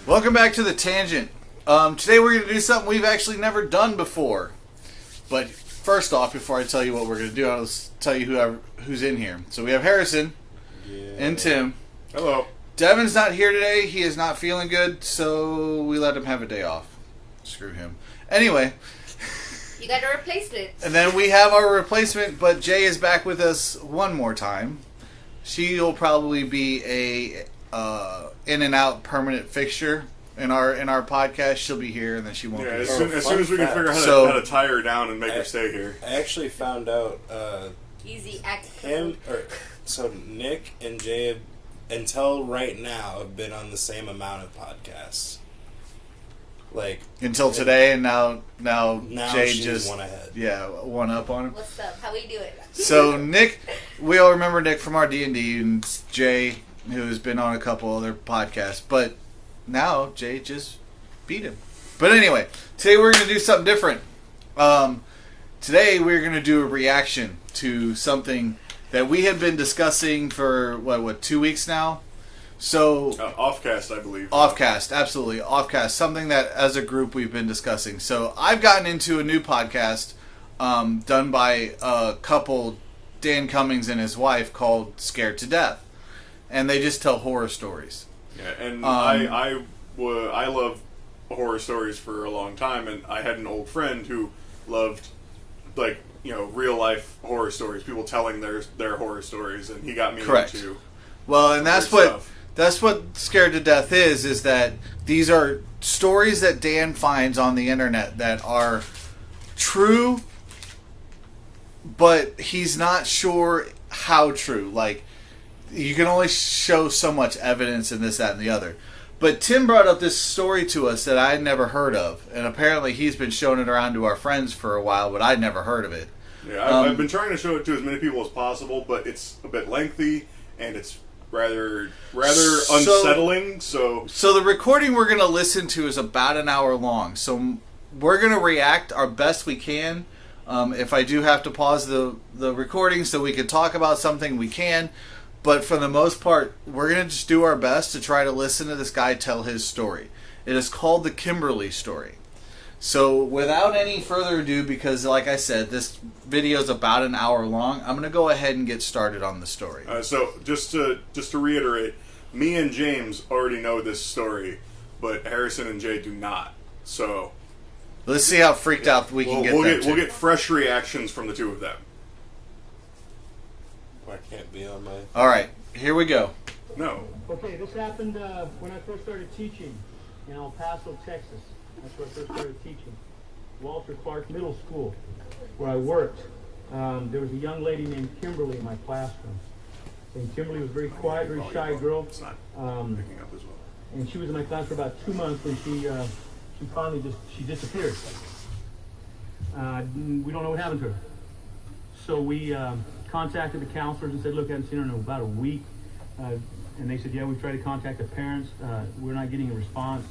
Welcome back to The Tangent. Today we're going to do something we've actually never done before. But first off, before I tell you what we're going to do, I'll tell you who's in here. So we have Harrison and Tim. Hello. Devin's not here today. He is not feeling good, so we let him have a day off. Screw him. Anyway. You got a replacement. And then we have our replacement, but Jay is back with us one more time. She'll probably be a in and out permanent fixture in our podcast. She'll be here, and then she won't be here. As soon as we can figure out how to tie her down and make her stay here. I actually found out Easy act. So Nick and Jay, until right now, have been on the same amount of podcasts. Like until today, and now Jay she's just one ahead. Yeah, one up on him. What's up? How we doing? So Nick, we all remember Nick from our D&D, and Jay, who's been on a couple other podcasts, but now Jay just beat him. But anyway, today we're going to do something different. Today we're going to do a reaction to something that we have been discussing for what 2 weeks now. So Offcast, I believe. Offcast, absolutely. Offcast, something that as a group we've been discussing. So I've gotten into a new podcast done by a couple, Dan Cummings and his wife, called Scared to Death. And they just tell horror stories. Yeah, and I love horror stories for a long time, and I had an old friend who loved, like, real life horror stories, people telling their horror stories, and he got me into. Well, and that's what Scared to Death is that these are stories that Dan finds on the internet that are true, but he's not sure how true. Like, you can only show so much evidence in this, that, and the other. But Tim brought up this story to us that I had never heard of, and apparently he's been showing it around to our friends for a while, but I'd never heard of it. Yeah, I've been trying to show it to as many people as possible, but it's a bit lengthy, and it's rather unsettling. So the recording we're going to listen to is about an hour long. So we're going to react our best we can. If I do have to pause the recording so we can talk about something, we can. But for the most part, we're going to just do our best to try to listen to this guy tell his story. It is called the Kimberly story. So without any further ado, because like I said, this video is about an hour long, I'm going to go ahead and get started on the story. So just to reiterate, me and James already know this story, but Harrison and Jay do not. So let's see how freaked out we can get. We'll get fresh reactions from the two of them. I can't be on my... All right, here we go. No. Okay, this happened when I first started teaching in El Paso, Texas. That's where I first started teaching. Walter Clark Middle School, where I worked. There was a young lady named Kimberly in my classroom. And Kimberly was a very quiet, very shy girl. It's not picking up as well. And she was in my class for about 2 months when she finally disappeared. We don't know what happened to her. So we contacted the counselors and said, look, I haven't seen her in about a week. And they said, yeah, we've tried to contact the parents. We're not getting a response.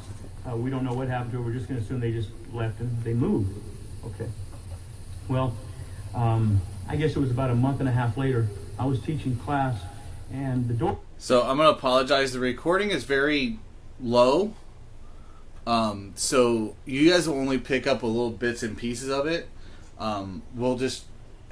We don't know what happened to her. We're just going to assume they just left and they moved. Okay. Well, I guess it was about a month and a half later. I was teaching class and the door... So I'm going to apologize. The recording is very low. So you guys will only pick up a little bits and pieces of it.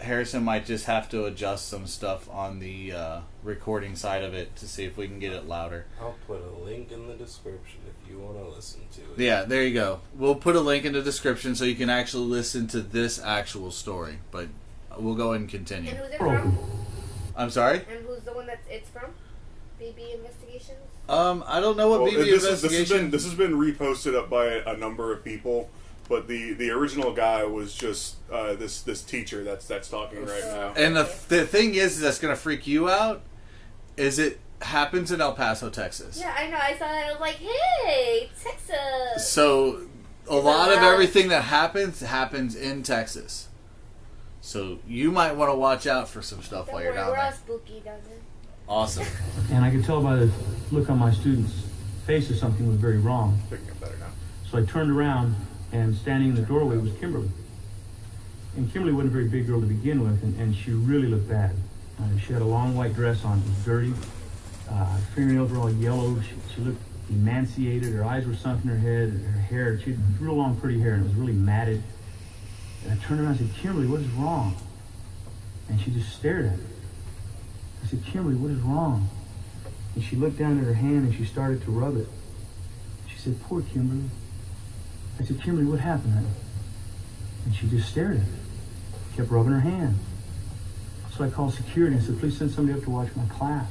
Harrison might just have to adjust some stuff on the recording side of it to see if we can get it louder. I'll put a link in the description if you want to listen to it. Yeah, there you go. We'll put a link in the description so you can actually listen to this actual story. But we'll go ahead and continue. And who's it from? I'm sorry? And who's the one that it's from? BB Investigations? I don't know what BB Investigations... This has been reposted up by a number of people. But the original guy was just this teacher that's talking right now. And the thing is that's going to freak you out is it happens in El Paso, Texas. Yeah, I know. I saw that. I was like, hey, Texas. So a lot of everything that happens in Texas. So you might want to watch out for some stuff while you're down there. We're all spooky down there. Awesome. And I could tell by the look on my students' faces something was very wrong. Picking up better now. So I turned around, and standing in the doorway was Kimberly. And Kimberly wasn't a very big girl to begin with, and she really looked bad. She had a long white dress on. It was dirty. Fingernails were all yellow. She looked emaciated. Her eyes were sunk in her head. Her hair, she had real long, pretty hair, and it was really matted. And I turned around and said, Kimberly, what is wrong? And she just stared at me. I said, Kimberly, what is wrong? And she looked down at her hand and she started to rub it. She said, poor Kimberly. I said, Kimberly, what happened, honey? And she just stared at me. Kept rubbing her hand. So I called security and said, please send somebody up to watch my class.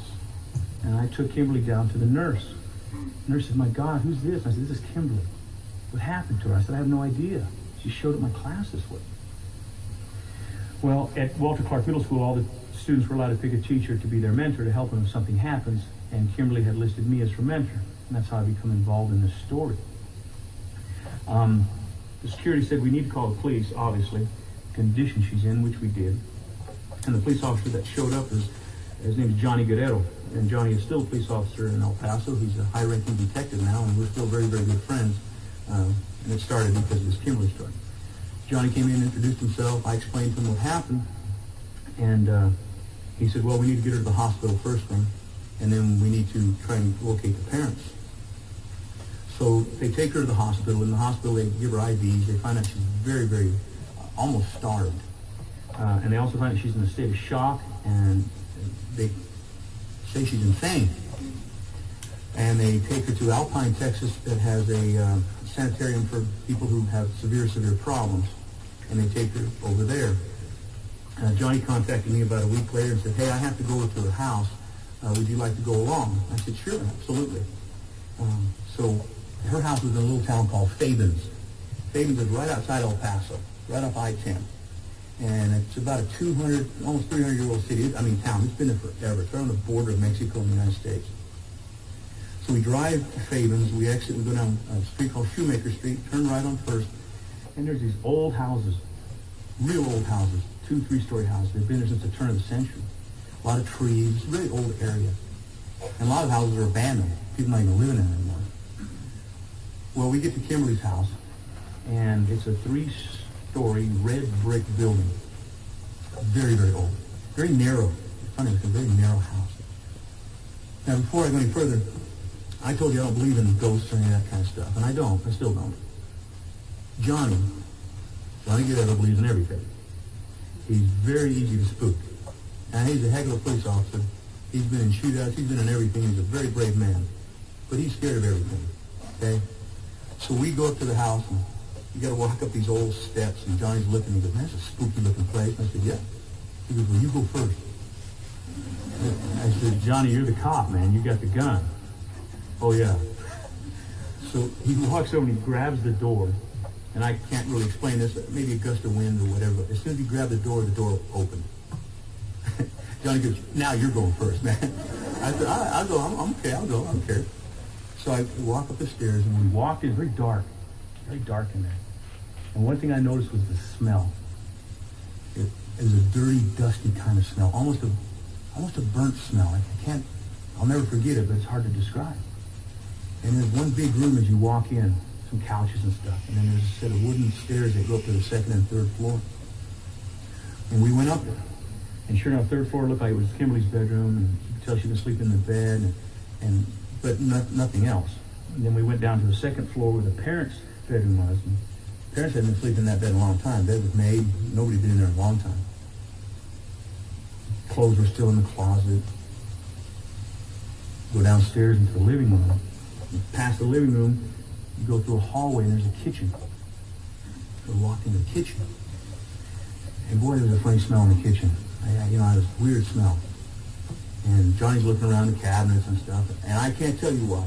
And I took Kimberly down to the nurse. The nurse said, my God, who's this? And I said, this is Kimberly. What happened to her? I said, I have no idea. She showed up my class this way. Well, at Walter Clark Middle School, all the students were allowed to pick a teacher to be their mentor to help them if something happens. And Kimberly had listed me as her mentor. And that's how I become involved in this story. The security said, we need to call the police, obviously, the condition she's in, which we did. And the police officer that showed up, his name is Johnny Guerrero. And Johnny is still a police officer in El Paso. He's a high-ranking detective now, and we're still very, very good friends. And it started because of this Kimberly story. Johnny came in and introduced himself. I explained to him what happened. And he said, well, we need to get her to the hospital first thing, and then we need to try and locate the parents. So they take her to the hospital. In the hospital, they give her IVs. They find out she's very, very, almost starved. And they also find that she's in a state of shock, and they say she's insane. And they take her to Alpine, Texas, that has a sanitarium for people who have severe, severe problems. And they take her over there. Johnny contacted me about a week later and said, hey, I have to go to her house. Would you like to go along? I said, sure, absolutely. So her house was in a little town called Fabens. Fabens is right outside El Paso, right off I-10. And it's about a 200, almost 300-year-old town. It's been there forever. It's right on the border of Mexico and the United States. So we drive to Fabens. We exit. We go down a street called Shoemaker Street, turn right on First. And there's these old houses, real old houses, 2-, 3-story houses. They've been there since the turn of the century. A lot of trees, really old area. And a lot of houses are abandoned. People not even living in them anymore. Well, we get to Kimberly's house, and it's a 3-story red brick building. Very, very old. Very narrow. It's funny, it's a very narrow house. Now, before I go any further, I told you I don't believe in ghosts or any of that kind of stuff, and I don't. I still don't. Johnny Guerrero believes in everything. He's very easy to spook. And he's a heck of a police officer. He's been in shootouts. He's been in everything. He's a very brave man. But he's scared of everything. Okay? So we go up to the house, and you got to walk up these old steps, and Johnny's looking, and he goes, man, that's a spooky-looking place. I said, yeah. He goes, well, you go first. I said, Johnny, you're the cop, man. You got the gun. Oh, yeah. So he walks over and he grabs the door, and I can't really explain this, maybe a gust of wind or whatever, but as soon as he grabbed the door opened. Johnny goes, now you're going first, man. I said, I'll go. I'm okay. I'll go. I don't care. So I walk up the stairs, and we walked in very dark in there. And one thing I noticed was the smell. It was a dirty, dusty kind of smell, almost a burnt smell. I'll never forget it, but it's hard to describe. And there's one big room as you walk in, some couches and stuff, and then there's a set of wooden stairs that go up to the second and third floor. And we went up there. And sure enough, third floor looked like it was Kimberly's bedroom, and you could tell she was sleeping in the bed, but nothing else. And then we went down to the second floor where the parents' bedroom was. And the parents hadn't been sleeping in that bed in a long time. The bed was made. Nobody had been in there in a long time. Clothes were still in the closet. Go downstairs into the living room. Past the living room, you go through a hallway, and there's a kitchen. So we walked in the kitchen. And boy, there was a funny smell in the kitchen. It was a weird smell. And Johnny's looking around the cabinets and stuff. And I can't tell you why,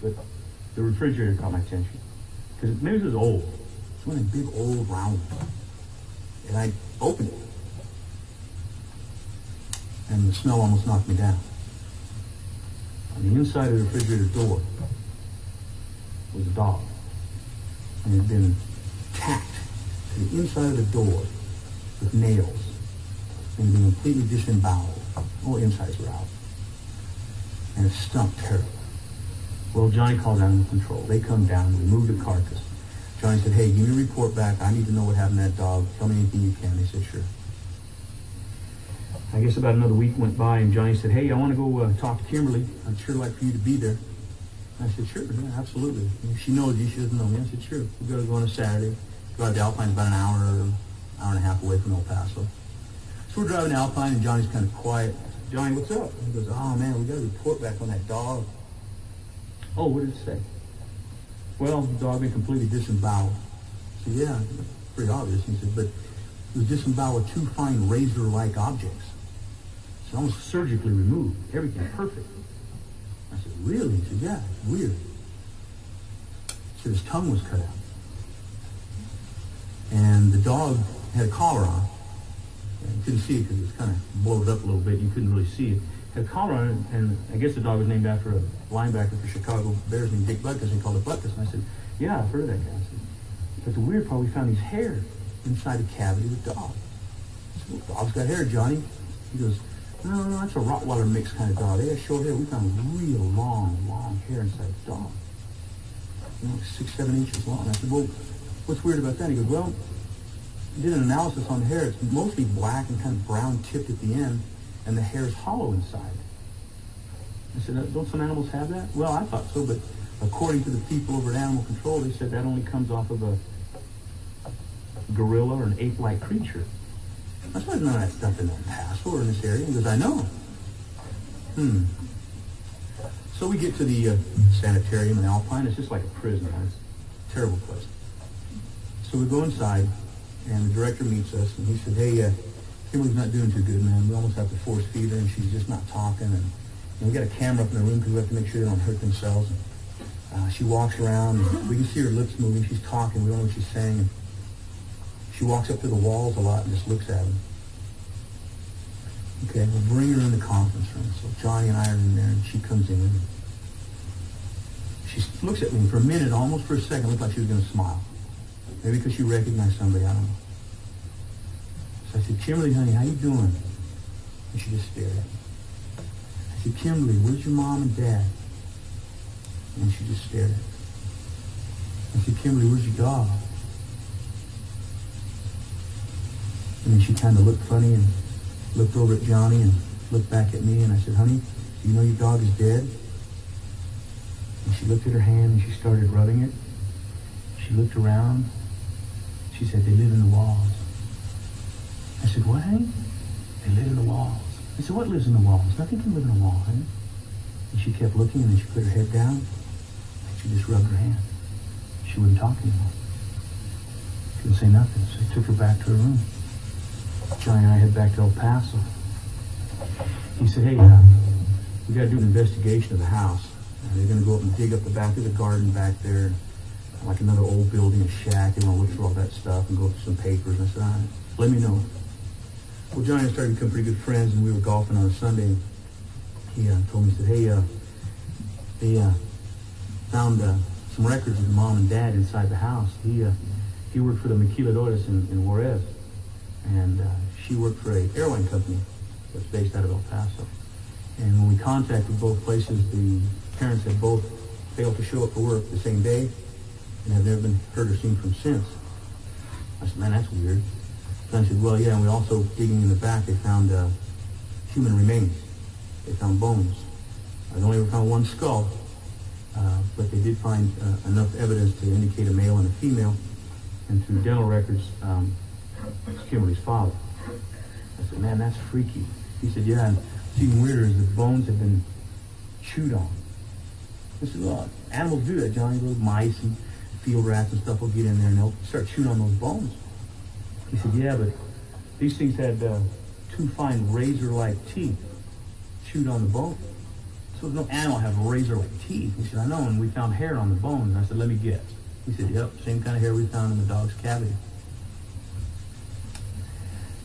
but the refrigerator caught my attention. Because maybe it was old. It's one of the big old round ones. And I opened it. And the smell almost knocked me down. On the inside of the refrigerator door was a dog. And it had been tacked to the inside of the door with nails. And been completely disemboweled. All insides were out. And it stunk terrible. Well, Johnny called down the control. They come down, remove the carcass. Johnny said, hey, give me a report back. I need to know what happened to that dog. Tell me anything you can. They said, sure. I guess about another week went by, and Johnny said, hey, I want to go talk to Kimberly. I'd sure like for you to be there. I said, sure, yeah, absolutely. She knows you, she doesn't know me. I said, sure. We got to go on a Saturday. Go out to Alpine, about an hour and a half away from El Paso. So we're driving to Alpine, and Johnny's kind of quiet. I said, Johnny, what's up? He goes, oh, man, we got to report back on that dog. Oh, what did it say? Well, the dog been completely disemboweled. I said, yeah, pretty obvious. He said, but it was disemboweled with 2 fine razor-like objects. It's almost surgically removed. Everything perfect. I said, really? He said, yeah, it's weird. He said his tongue was cut out. And the dog had a collar on. You couldn't see it because it was kind of bloated up a little bit. You couldn't really see it. Had a collar on it, and I guess the dog was named after a linebacker for Chicago Bears named Dick Butkus, and he called it Butkus. And I said, yeah, I've heard of that guy. I said, but the weird part, we found his hair inside the cavity of the dog. I said, well, the dog's got hair, Johnny. He goes, no, that's a Rottweiler mix kind of dog. They have short hair. We found real long hair inside the dog. 6, 7 inches long. I said, well, what's weird about that? He goes, well, did an analysis on the hair. It's mostly black and kind of brown tipped at the end, and the hair is hollow inside. I said, don't some animals have that? Well, I thought so, but according to the people over at Animal Control, they said that only comes off of a gorilla or an ape-like creature. I said, none of that stuff in El Paso or in this area. He goes, I know. So we get to the sanitarium in Alpine. It's just like a prison. It's a terrible place. So we go inside, and the director meets us, and he said, hey, Kimberly's not doing too good, man. We almost have to force feed her, and she's just not talking. And we got a camera up in the room because we have to make sure they don't hurt themselves. And, she walks around, and we can see her lips moving. She's talking. We don't know what she's saying. And she walks up to the walls a lot and just looks at them. Okay, we'll bring her in the conference room. So Johnny and I are in there, and she comes in. And she looks at me for a minute, almost for a second, looked like she was going to smile. Maybe because she recognized somebody, I don't know. So I said, Kimberly, honey, how you doing? And she just stared at me. I said, Kimberly, where's your mom and dad? And she just stared at me. I said, Kimberly, where's your dog? And then she kind of looked funny and looked over at Johnny and looked back at me, and I said, honey, do you know your dog is dead? And she looked at her hand and she started rubbing it. She looked around. She said, they live in the walls. I said, what, honey? They live in the walls. I said, what lives in the walls? Nothing can live in a wall, honey. And she kept looking, and then she put her head down, and she just rubbed her hand. She wouldn't talk anymore. Couldn't say nothing, so I took her back to her room. Johnny and I head back to El Paso. He said, hey, we got to do an investigation of the house. They're going to go up and dig up the back of the garden back there, like another old building, a shack. They want to look through all that stuff and go through some papers. And I said, all right, let me know. Well, Johnny and I started to become pretty good friends, and we were golfing on a Sunday. He told me, he said, hey, they found some records of the mom and dad inside the house. He worked for the Maquiladores in Juarez, and she worked for an airline company that's based out of El Paso. And when we contacted both places, the parents had both failed to show up for work the same day and have never been heard or seen from since. I said, man, that's weird. And I said, well, yeah, and we also, digging in the back, they found human remains. They found bones. They only ever found one skull, but they did find enough evidence to indicate a male and a female. And through dental records, it's Kimberly's father. I said, man, that's freaky. He said, yeah, and what's even weirder is the bones have been chewed on. I said, well, animals do that, Johnny. Little mice and field rats and stuff will get in there and they'll start chewing on those bones. He said, yeah, but these things had 2 fine razor-like teeth chewed on the bone. So no animal has razor-like teeth. He said, I know, and we found hair on the bones. And I said, let me guess. He said, yep, same kind of hair we found in the dog's cavity.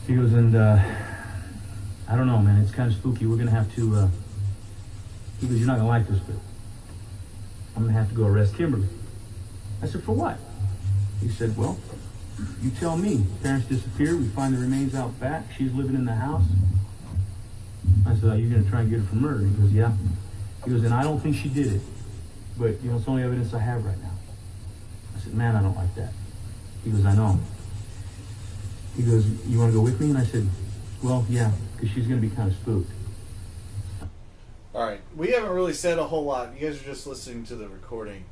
He goes, and I don't know, man, it's kind of spooky. We're going to have to, he goes, you're not going to like this, but I'm going to have to go arrest Kimberly. I said, for what? He said, well, you tell me. Parents disappear, we find the remains out back, she's living in the house. I said, are you going to try and get her for murder? He goes, yeah. He goes, and I don't think she did it, but, you know, it's the only evidence I have right now. I said, man, I don't like that. He goes, I know. He goes, you want to go with me? And I said, well, yeah, because she's going to be kind of spooked. All right. we haven't really said a whole lot. You guys are just listening to the recording.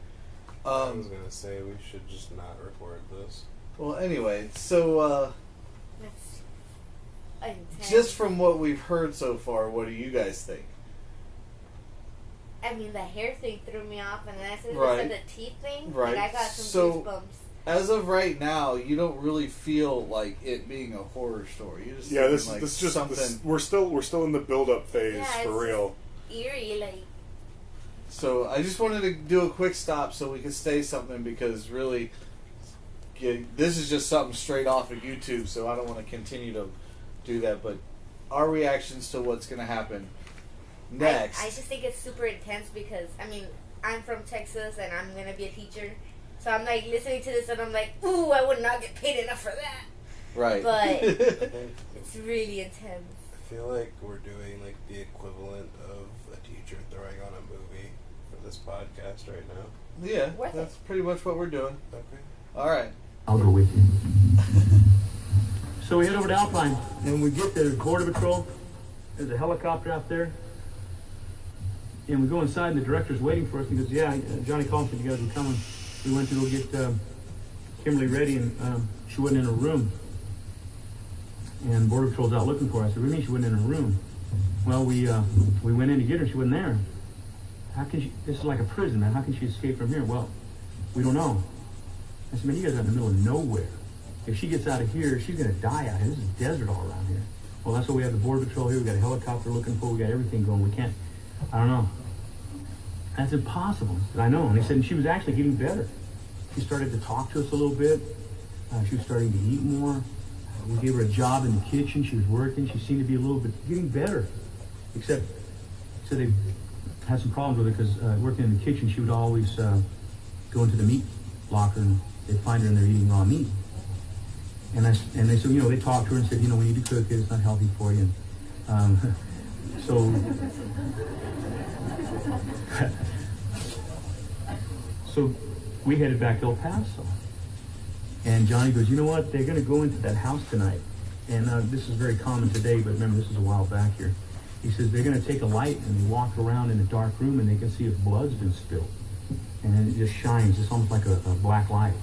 I was gonna say we should just not record this. Well, anyway, so That's intense. just from what we've heard so far, what do you guys think? I mean, the hair thing threw me off, and then I said Right. the teeth thing, Right. and I got some So- goosebumps. As of right now, you don't really feel like it being a horror story. You just Yeah, feel this like this just something. this, we're still in the build up phase Yeah, for it's real. Eerie, like. So I just wanted to do a quick stop so we could say something because really, this is just something straight off of YouTube. So I don't want to continue to do that. But our reactions to what's going to happen next. I just think it's super intense because, I mean, I'm from Texas and I'm going to be a teacher. So I'm like listening to this and I'm like, ooh, I would not get paid enough for that. Right. But I it's really intense. feel like we're doing like the equivalent of a teacher throwing on a movie for this podcast right now. Yeah, Worth that's pretty much what we're doing. Okay. All right. I'll go with you. So we head over to Alpine, and we get there, Border Patrol. There's a helicopter out there. And we go inside, and the director's waiting for us. He goes, yeah, Johnny called and said you guys were coming. We went to go get Kimberly ready, and she wasn't in her room. And Border Patrol's out looking for her. I said, what do you mean she wasn't in her room? Well, we went in to get her. She wasn't there. How can she? This is like a prison, man. How can she escape from here? Well, we don't know. I said, man, you guys are in the middle of nowhere. If she gets out of here, she's going to die out here. This is desert all around here. Well, that's what we have the Border Patrol here. We got a helicopter looking for. We got everything going. We can't. I don't know. That's impossible. I said, I know. And he said, and she was actually getting better. She started to talk to us a little bit. She was starting to eat more. We gave her a job in the kitchen. She was working. She seemed to be a little bit getting better. Except, so they had some problems with her because working in the kitchen, she would always go into the meat locker and they'd find her in there eating raw meat. And they said, they talked to her and said, we need to cook it. It's not healthy for you. So we headed back to El Paso. And Johnny goes, you know what? They're going to go into that house tonight. And this is very common today, but remember, this is a while back here. He says they're going to take a light and they walk around in a dark room and they can see if blood's been spilled. And then it just shines. It's almost like a black light.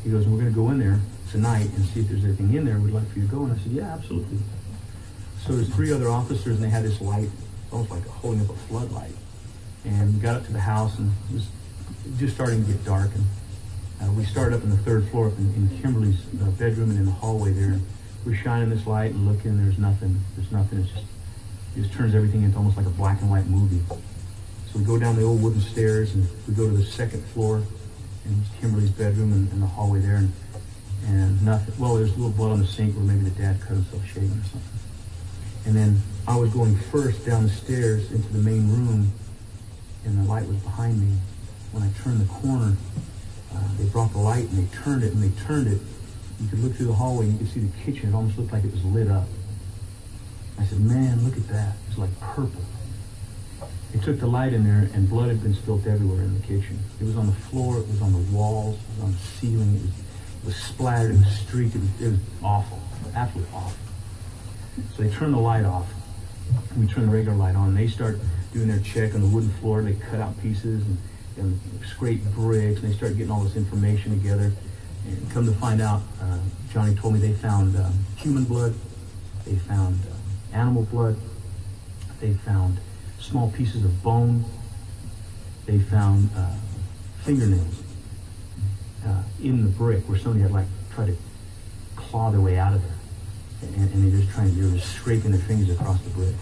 He goes, we're going to go in there tonight and see if there's anything in there. We'd like for you to go. And I said, yeah, absolutely. So there's 3 other officers and they had this light, almost like holding up a floodlight. And we got up to the house and it was just starting to get dark. And we started up on the 3rd floor up in Kimberly's bedroom and in the hallway there. And we're shining this light and looking, and there's nothing. It just turns everything into almost like a black and white movie. So we go down the old wooden stairs and we go to the 2nd floor and it's Kimberly's bedroom and the hallway there and nothing. Well, there's a little blood on the sink where maybe the dad cut himself shaving or something. And then I was going first down the stairs into the main room and the light was behind me. When I turned the corner, they brought the light and they turned it. You could look through the hallway and you could see the kitchen. It almost looked like it was lit up. I said, man, look at that. It's like purple. They took the light in there and blood had been spilled everywhere in the kitchen. It was on the floor, it was on the walls, it was on the ceiling, it was splattered, it was streaked, it was awful, absolutely awful. So they turned the light off, and we turned the regular light on, and they start doing their check on the wooden floor. They cut out pieces and scrape bricks, and they start getting all this information together. And come to find out, Johnny told me they found human blood, they found animal blood, they found small pieces of bone, they found fingernails in the brick where somebody had tried to claw their way out of there, and they were just scraping their fingers across the brick.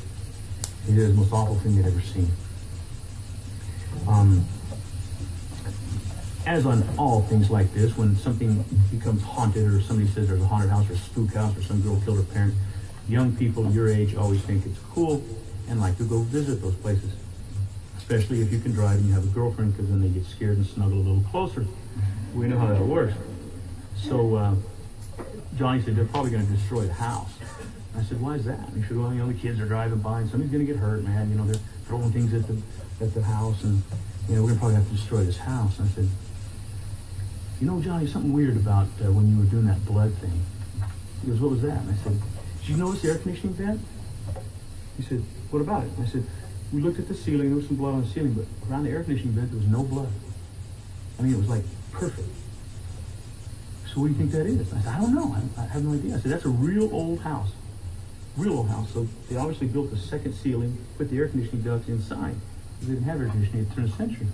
It was the most awful thing they'd ever seen. As on all things like this, when something becomes haunted or somebody says there's a haunted house or a spook house or some girl killed her parents, young people your age always think it's cool and like to go visit those places, especially if you can drive and you have a girlfriend, because then they get scared and snuggle a little closer. We know how that works. So Johnny said they're probably going to destroy the house. I said, why is that? And he said, well, the kids are driving by and somebody's going to get hurt, man. They're throwing things at the house, and we're going to probably have to destroy this house. And I said, Johnny, something weird about when you were doing that blood thing. He goes, what was that? And I said, did you notice the air conditioning vent? He said, what about it? And I said, We looked at the ceiling, there was some blood on the ceiling, but around the air conditioning vent, there was no blood. I mean, it was like perfect. So what do you think that is? I said, I don't know. I have no idea. I said, that's a real old house. Real old house. So they obviously built a second ceiling, put the air conditioning ducts inside. They didn't have air conditioning at the turn of the century.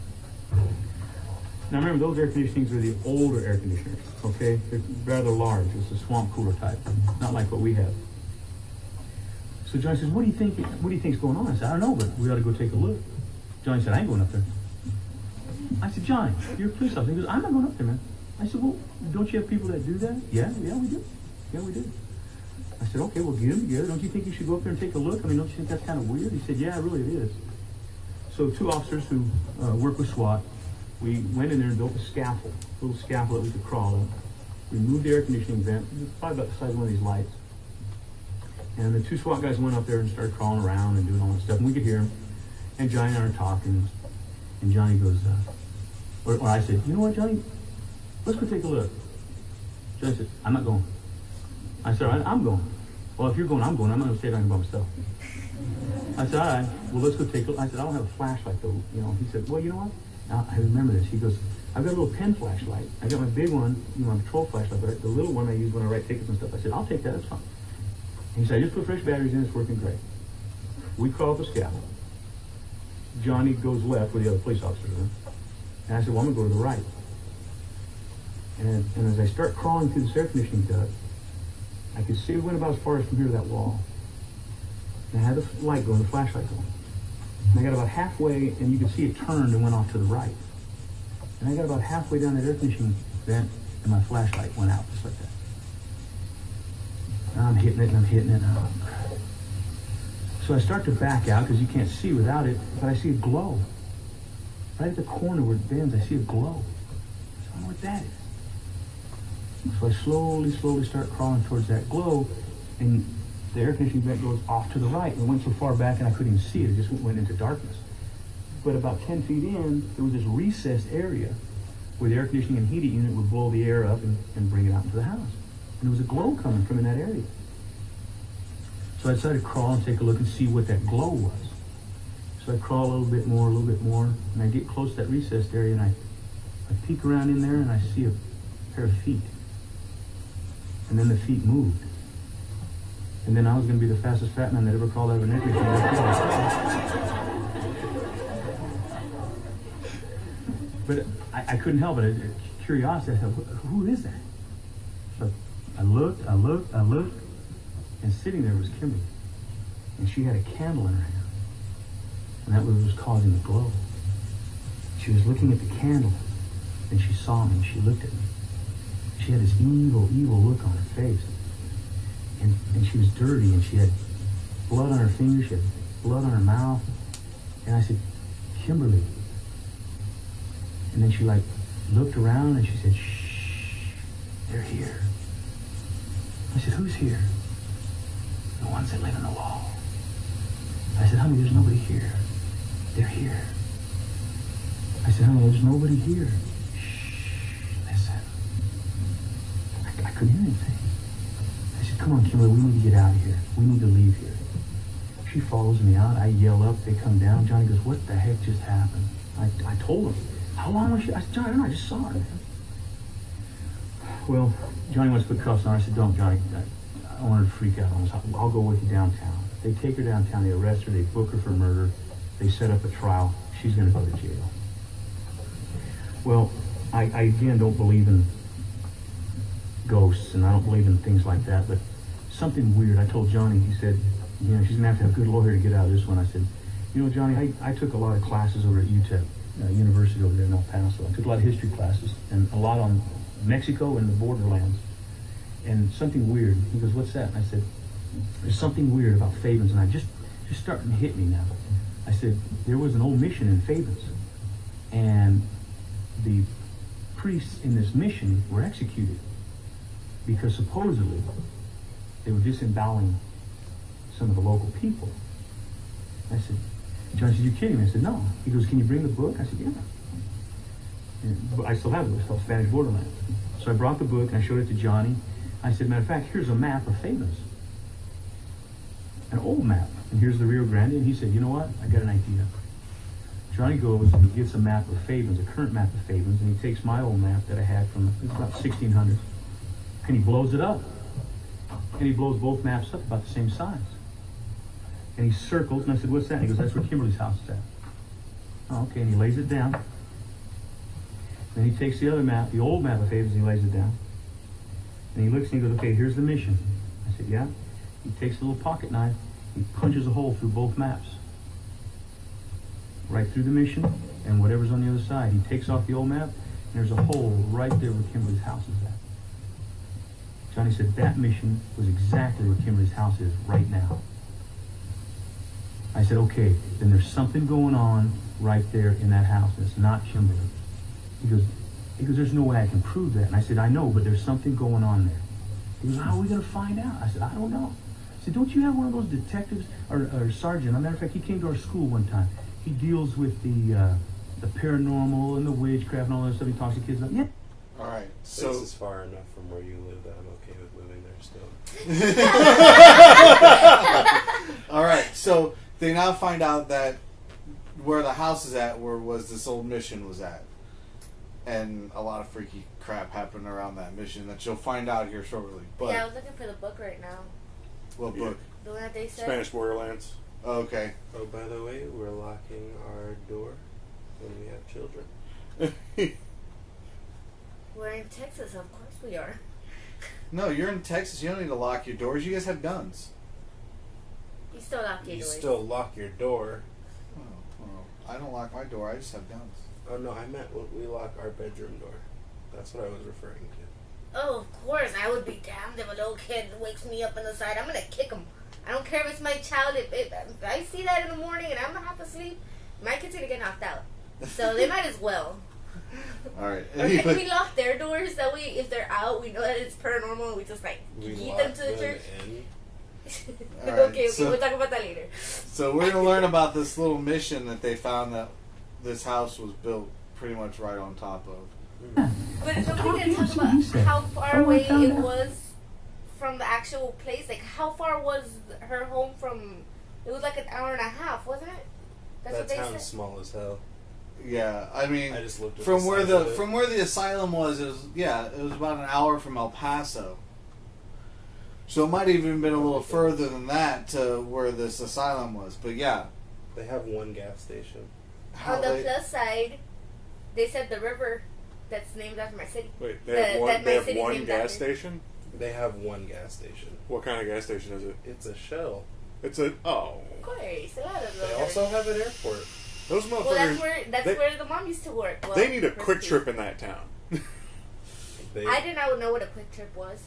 Now remember, those air conditionings are the older air conditioners, okay? They're rather large. It's a swamp cooler type, not like what we have. So Johnny says, what do you think's going on? I said, I don't know, but we ought to go take a look. Johnny said, I ain't going up there. I said, Johnny, you're a police officer. He goes, I'm not going up there, man. I said, well, don't you have people that do that? Yeah, we do. Yeah, we do. I said, okay, well, get them together. Don't you think you should go up there and take a look? I mean, don't you think that's kind of weird? He said, yeah, really it is. So 2 officers who work with SWAT, we went in there and built a little scaffold that we could crawl up. We moved the air conditioning vent, probably about the size of one of these lights. And the 2 SWAT guys went up there and started crawling around and doing all that stuff. And we could hear them. And Johnny and I are talking. And Johnny goes, or I said, you know what, Johnny? Let's go take a look. Johnny said, I'm not going. I said, all right, I'm going. Well, if you're going, I'm going. I'm not going to stay down here by myself. I said, all right, well, let's go take a look. I said, I don't have a flashlight, though. You know, he said, well, you know what? Now, I remember this. He goes, I've got a little pen flashlight. I got my big one, you know, my patrol flashlight, but the little one I use when I write tickets and stuff. I said, I'll take that. That's fine. And he said, I just put fresh batteries in. It's working great. We crawl up the scaffold. Johnny goes left where the other police officers are. And I said, well, I'm going to go to the right. And as I start crawling through this air conditioning duct, I could see it went about as far as from here to that wall. And I had the light going, the flashlight going. And I got about halfway, and you could see it turned and went off to the right. And I got about halfway down that air conditioning vent, and my flashlight went out just like that. And I'm hitting it, and I'm hitting it, and so I start to back out, because you can't see without it, but I see a glow. Right at the corner where it bends, I see a glow. So I don't know what that is. So I slowly start crawling towards that glow, and the air conditioning vent goes off to the right, and it went so far back and I couldn't even see it. It just went into darkness. But about 10 feet in, there was this recessed area where the air conditioning and heating unit would blow the air up and bring it out into the house. And there was a glow coming from in that area. So I decided to crawl and take a look and see what that glow was. So I crawl a little bit more, and I get close to that recessed area, and I peek around in there, and I see a pair of feet. And then the feet moved. And then I was going to be the fastest fat man that ever crawled out of an air conditioning. But I couldn't help it. Curiosity, I said, who is that? So I looked, and sitting there was Kimberly. And she had a candle in her hand. And that was what was causing the glow. She was looking at the candle, and she saw me, and she looked at me. She had this evil look on her face. And she was dirty, and she had blood on her fingers, she had blood on her mouth. And I said, Kimberly. And then she looked around, and she said, shh, they're here. I said, who's here? The ones that live in the wall. I said, honey, there's nobody here. They're here. I said, honey, there's nobody here. Shh, listen. I couldn't hear anything. I said, come on, Kimberly, we need to get out of here. We need to leave here. She follows me out. I yell up. They come down. Johnny goes, what the heck just happened? I told him. How long was she? I said, Johnny, I don't know. I just saw her, man. Well, Johnny wants to put cuffs on her. I said, don't, Johnny. I want her to freak out on us. I'll go with you downtown. They take her downtown. They arrest her. They book her for murder. They set up a trial. She's going to go to jail. Well, I again don't believe in ghosts, and I don't believe in things like that, but something weird. I told Johnny, he said, you know, she's going to have a good lawyer to get out of this one. I said, you know, Johnny, I took a lot of classes over at UTEP, University over there in El Paso. I took a lot of history classes, and a lot on Mexico and the borderlands. And something weird. He goes, what's that? And I said, there's something weird about Fabens, and I just starting to hit me now. I said, there was an old mission in Fabens, and the priests in this mission were executed because supposedly they were disemboweling some of the local people. I said, John said, you kidding me? I said, no. He goes, can you bring the book? I said, yeah. But I still have it. It's called Spanish Borderlands. So I brought the book and I showed it to Johnny. I said, matter of fact, here's a map of Fabens. an old map. And here's the Rio Grande. And he said, you know what? I got an idea. Johnny goes and he gets a map of Favens, a current map of Favens, and he takes my old map that I had from about 1600s, and he blows it up. And he blows both maps up about the same size. And he circles, and I said, what's that? And he goes, that's where Kimberly's house is at. Oh, okay, and he lays it down. Then he takes the other map, the old map of Favens, and he lays it down. And he looks and he goes, okay, here's the mission. I said, yeah. He takes a little pocket knife, he punches a hole through both maps. Right through the mission, and whatever's on the other side. He takes off the old map, and there's a hole right there where Kimberly's house is at. Johnny said that mission was exactly where Kimberly's house is right now. I said, okay, then there's something going on right there in that house, and it's not Kimberly. He goes, there's no way I can prove that. And I said, I know, but there's something going on there. He goes, how are we going to find out? I said, I don't know. I said, don't you have one of those detectives, or sergeant? As a matter of fact, he came to our school one time. He deals with the paranormal and the witchcraft and all that stuff. He talks to kids about, yeah. All right, So so this is far enough from where you live that I'm okay with living there still. all right, so they now find out that where the house is at, where was this old mission was at, and a lot of freaky crap happened around that mission that you'll find out here shortly. But Yeah, I was looking for the book right now. what Yeah. book? The one that they said. Spanish Borderlands. Oh, okay. Oh, by the way, we're locking our door when we have children. We're in Texas, of course we are. No, you're in Texas. You don't need to lock your doors. You guys have guns. You still lock your You doors. still lock your door. Oh, I don't lock my door. I just have guns. Oh no, I meant we lock our bedroom door. That's what I was referring to. Oh, of course. I would be damned if a little kid wakes me up on the side. I'm going to kick him. I don't care if it's my child. If I see that in the morning and I'm half asleep, my kid's going to get knocked out. So they might as well. All right. Or can we lock their doors? That way, if they're out, we know that it's paranormal and we just like We yeet lock them to the them church. in. All right, Okay, so- we'll talk about that later. So we're gonna learn about this little mission that they found that this house was built pretty much right on top of. But don't we need to talk See what he about said. how far Oh, I away found it out. was from the actual place? Like, how far was her home from? It was like an hour and a half, wasn't it? That's That what they town's said. small as hell. Yeah, I mean, I just looked at from the where size the of it. from where the asylum was, it was about an hour from El Paso. So it might have even been a little further than that to where this asylum was. But yeah, They have one gas station. how On the they, plus side, they said the river that's named after my city. Wait, The- they have one. that They my have city's one named gas after. station. They have one gas station. What kind of gas station is it? It's a Shell. It's a Of course, a lot of They those. also have an airport. those motherfuckers. Well, that's they- where the mom used to work. Well, They need a her quick city. trip in that town. I did not know what a quick trip was.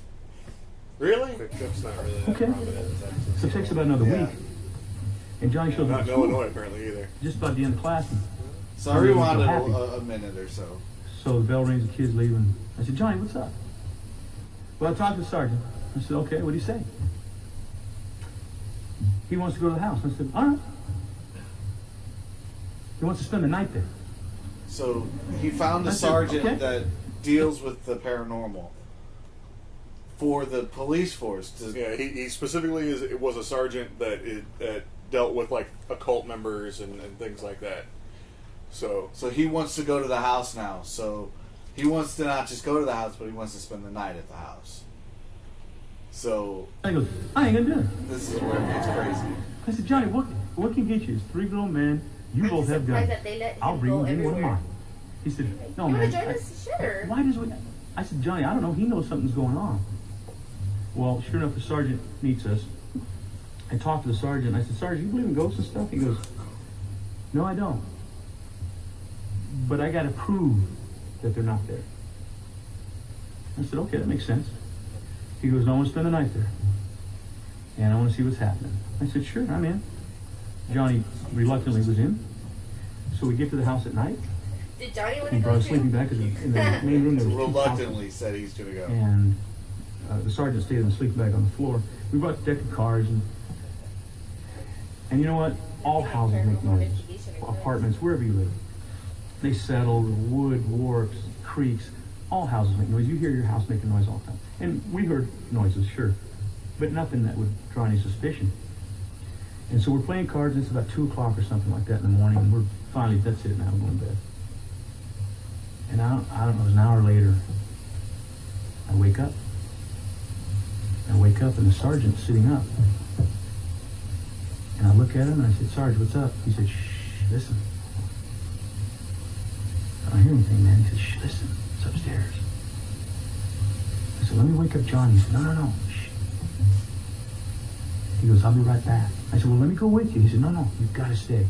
Really? Quick Trip's not really that Okay. prominent in Texas. So it takes about another Yeah. week. And Johnny shows up Not at in school Illinois, apparently either. just about the end of class. And so I rewound it a minute or so. so the bell rings, the kids leave, and I said, Johnny, what's up? Well, I talked to the sergeant. I said, okay, what do you say? He wants to go to the house. I said, all right. He wants to spend the night there. So he found a I said, sergeant okay. that deals with the paranormal for the police force. Yeah, he specifically was a sergeant that dealt with like occult members and things like that. So So he wants to go to the house now. So he wants to not just go to the house, but he wants to spend the night at the house. So I goes, I ain't gonna do it. this is where it gets crazy. I said, Johnny, what can get you? It's 3 grown men. You I'm both have surprised guns. that they let him I'll bring go you one of everywhere. mine. He said, no, You man. want to join us? Sure. Why does we? I said, Johnny, I don't know. He knows something's going on. Well, sure enough, the sergeant meets us. I talked to the sergeant. I said, Sergeant, you believe in ghosts and stuff? He goes, no, I don't. But I got to prove that they're not there. I said, okay, that makes sense. He goes, no, I want to spend the night there. And I want to see what's happening. I said, sure, I'm in. Johnny reluctantly was in. So we get to the house at night. Did Johnny want He to brought go a sleeping too? bag because in the main room there was 2 couches. Reluctantly said he's going to go. And the sergeant stayed in the sleeping bag on the floor. We brought the deck of cards, and you know what? All houses make noises. Apartments, wherever you live. They settle, the wood warps, creaks. All houses make noise. You hear your house making noise all the time. And we heard noises, sure, but nothing that would draw any suspicion. And so we're playing cards, and it's about 2 o'clock or something like that in the morning, and we're finally, that's it now, we're going to bed. And I don't know, it was an hour later, I wake up. And the sergeant's sitting up. And I look at him and I said, "Sarge, what's up?" He said, "Shh, listen." I don't hear anything, man. He said, "Shh, listen, it's upstairs." I said, "Let me wake up Johnny." He said, No, shh. He goes, "I'll be right back." I said, "Well, let me go with you." He said, No, you've got to stay.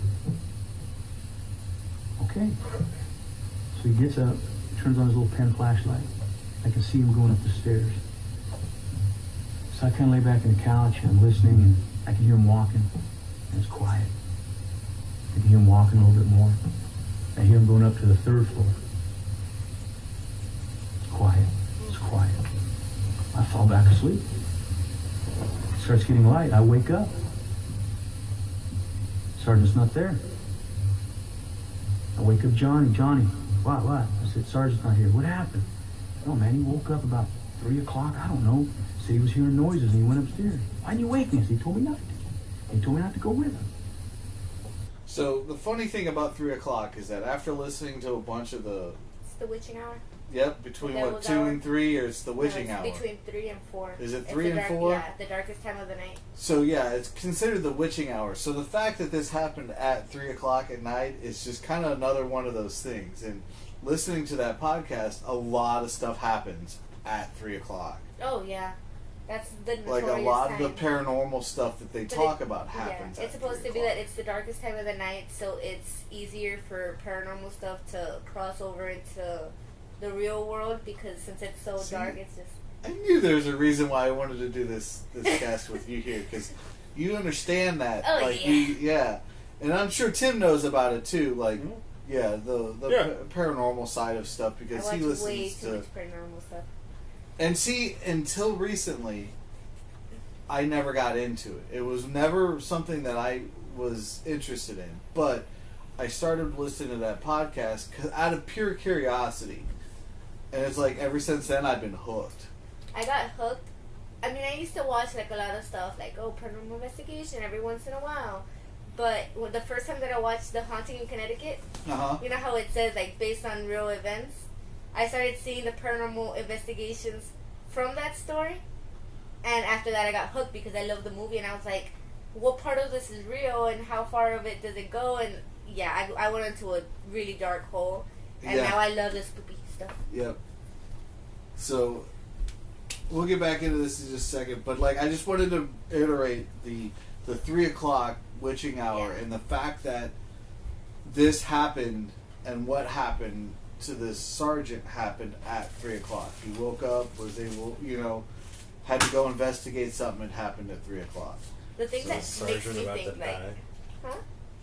Okay. So he gets up, turns on his little pen flashlight. I can see him going up the stairs. So I kind of lay back on the couch and I'm listening, and I can hear him walking, and it's quiet. I can hear him walking a little bit more. I hear him going up to the 3rd floor. It's quiet. It's quiet. I fall back asleep. It starts getting light. I wake up. Sergeant's not there. I wake up Johnny. "Johnny, what? I said, "Sergeant's not here." "What happened?" "No, man, he woke up about 3 o'clock. I don't know. Said he was hearing noises and he went upstairs." "Why didn't you wake me?" I said, "He told me not to. He told me not to go with him." So the funny thing about 3 o'clock is that after listening to a bunch of the... It's the witching hour. Yep, between The what, devil's 2 hour? and 3, or it's the witching No, hour? it's between 3 and 4. Is it It's 3 the and dark- 4? Yeah, the darkest time of the night. So yeah, it's considered the witching hour. So the fact that this happened at 3 o'clock at night is just kind of another one of those things. And listening to that podcast, a lot of stuff happens at 3 o'clock. Oh, yeah. That's the Like a notorious lot time. of the paranormal stuff that they But talk it- about happens. Yeah, it's at supposed 3 to be o'clock. that it's the darkest time of the night, so it's easier for paranormal stuff to cross over into the real world, because since it's so See? dark, it's just... I knew there was a reason why I wanted to do this cast with you here, because you understand that. Oh, like yeah. yeah. And I'm sure Tim knows about it too. Like, Mhm. yeah, the Yeah. Paranormal side of stuff, because I he watch way listens too to. much paranormal stuff. And see, until recently, I never got into it. It was never something that I was interested in. But I started listening to that podcast out of pure curiosity. And it's like, ever since then, I've been hooked. I got hooked. I mean, I used to watch like a lot of stuff, like Paranormal Investigation every once in a while. But the first time that I watched The Haunting in Connecticut, Uh-huh. you know how it says like based on real events? I started seeing the paranormal investigations from that story. And after that I got hooked because I loved the movie, and I was like, what part of this is real and how far of it does it go? And yeah, I went into a really dark hole. And Yeah. now I love the spooky stuff. Yep. So, we'll get back into this in just a second, but like, I just wanted to iterate the 3 o'clock witching hour, Yeah. and the fact that this happened and what happened to this sergeant happened at 3 o'clock. He woke up, was able, had to go investigate something that happened at 3 o'clock. The thing So that the makes sergeant me about think to like, die? huh?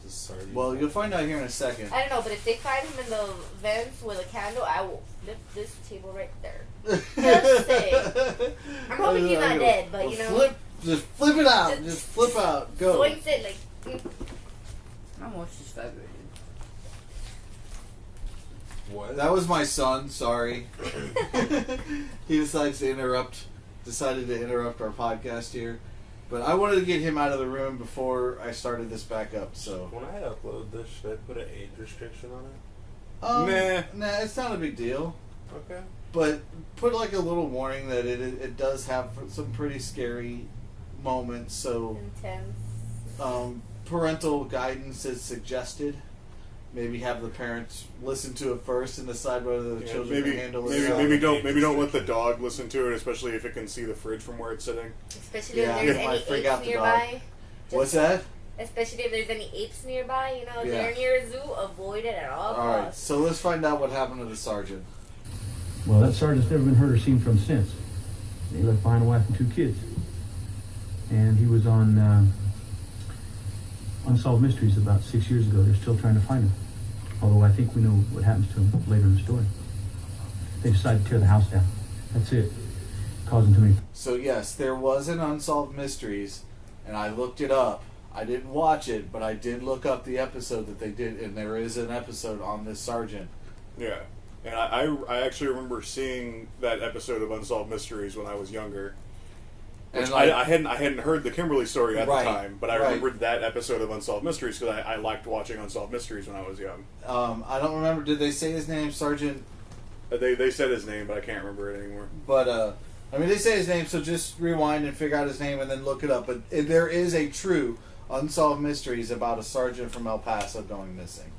The sergeant. Well, you'll find out here in a second. I don't know, but if they find him in the vents with a candle, I will flip this table right there. Just saying. I'm hoping he's not dead, but you know. Just flip it out. Just flip out. Go. Zoinks it like. How much is vibrated? What? That was my son. Sorry. He decided to interrupt our podcast here, but I wanted to get him out of the room before I started this back up. So When I upload this, should I put an age restriction on nah, it's not a big deal. it? Okay. But put like a little warning that it does have some pretty scary moments. So Intense. parental guidance is suggested. Maybe have the parents listen to it first and decide whether the children can handle it. Maybe don't let the dog listen to it, especially if it can see the fridge from where it's sitting. Especially Yeah, if there's I any freak apes out the dog. nearby. What's that? Especially if there's any apes nearby, if Yeah. they're near a zoo, avoid it at all All right, costs. so let's find out what happened to the sergeant. Well, that sergeant's never been heard or seen from since. He left behind a wife and 2 kids. And he was on Unsolved Mysteries about 6 years ago. They're still trying to find him. Although I think we know what happens to him later in the story. They decided to tear the house down. That's it. Causing too many. So yes, there was an Unsolved Mysteries, and I looked it up. I didn't watch it, but I did look up the episode that they did, and there is an episode on this sergeant. Yeah, and I actually remember seeing that episode of Unsolved Mysteries when I was younger, Which And like, I hadn't heard the Kimberly story at Right, the time, but I right. remembered that episode of Unsolved Mysteries because I liked watching Unsolved Mysteries when I was young. I don't remember. Did they say his name, Sergeant? They said his name, but I can't remember it anymore. But I mean, they say his name, so just rewind and figure out his name and then look it up. But there is a true Unsolved Mysteries about a sergeant from El Paso going missing.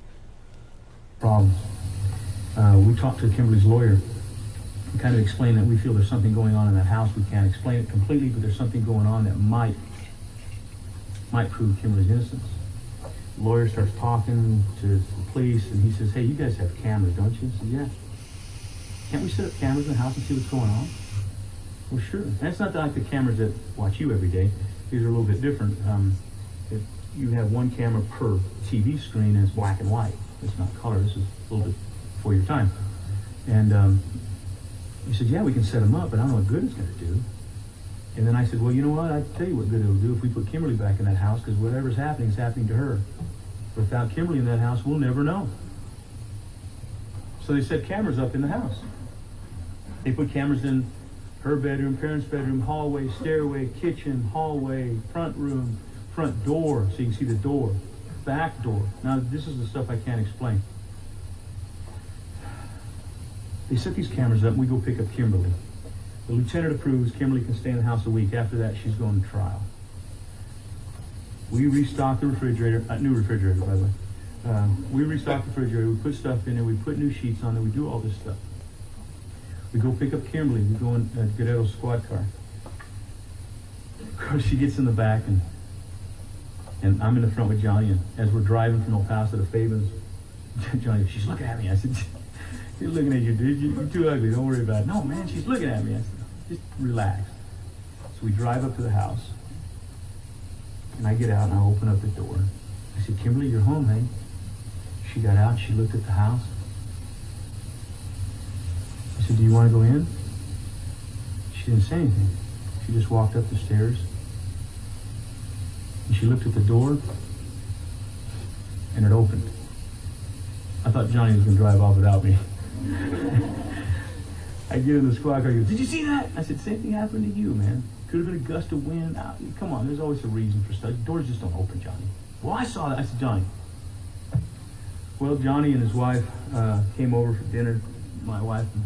Problems. We talked to Kimberly's lawyer and kind of explained that we feel there's something going on in that house. We can't explain it completely, but there's something going on that might prove Kimberly's innocence. The lawyer starts talking to the police, and he says, "Hey, you guys have cameras, don't you?" I said, "Yeah." "Can't we set up cameras in the house and see what's going on?" "Well, sure." And it's not like the cameras that watch you every day. These are a little bit different. If you have one camera per TV screen, and it's black and white. It's not color. This is a little bit before your time. And he said, "Yeah, we can set them up, but I don't know what good it's going to do." And then I said, "Well, you know what? I can tell you what good it'll do if we put Kimberly back in that house, because whatever's happening is happening to her. Without Kimberly in that house, we'll never know." So they set cameras up in the house. They put cameras in her bedroom, parents' bedroom, hallway, stairway, kitchen, hallway, front room, front door, so you can see the door, back door. Now, this is the stuff I can't explain. They set these cameras up, and we go pick up Kimberly. The lieutenant approves. Kimberly can stay in the house a week. After that, she's going to trial. We restock the refrigerator, new refrigerator, by the way. We restock the refrigerator, we put stuff in there, we put new sheets on there, we do all this stuff. We go pick up Kimberly, we go in Guerrero's squad car. Of course, she gets in the back, and I'm in the front with Johnny, and as we're driving from El Paso to Fabens, Johnny, "She's looking at me." I said, "She's looking at you, dude. You're too ugly. Don't worry about it." "No, man, she's looking at me." I said, "Just relax." So we drive up to the house, and I get out and I open up the door. I said, "Kimberly, you're home, hey?" She got out, she looked at the house. I said, "Do you want to go in?" She didn't say anything. She just walked up the stairs. And she looked at the door, and it opened. I thought Johnny was going to drive off without me. I get in the squad car, he goes, "Did you see that?" I said, "Same thing happened to you, man. Could have been a gust of wind. Come on, there's always a reason for stuff. Doors just don't open, Johnny." "Well, I saw that." I said, "Johnny." Well, Johnny and his wife came over for dinner. My wife, and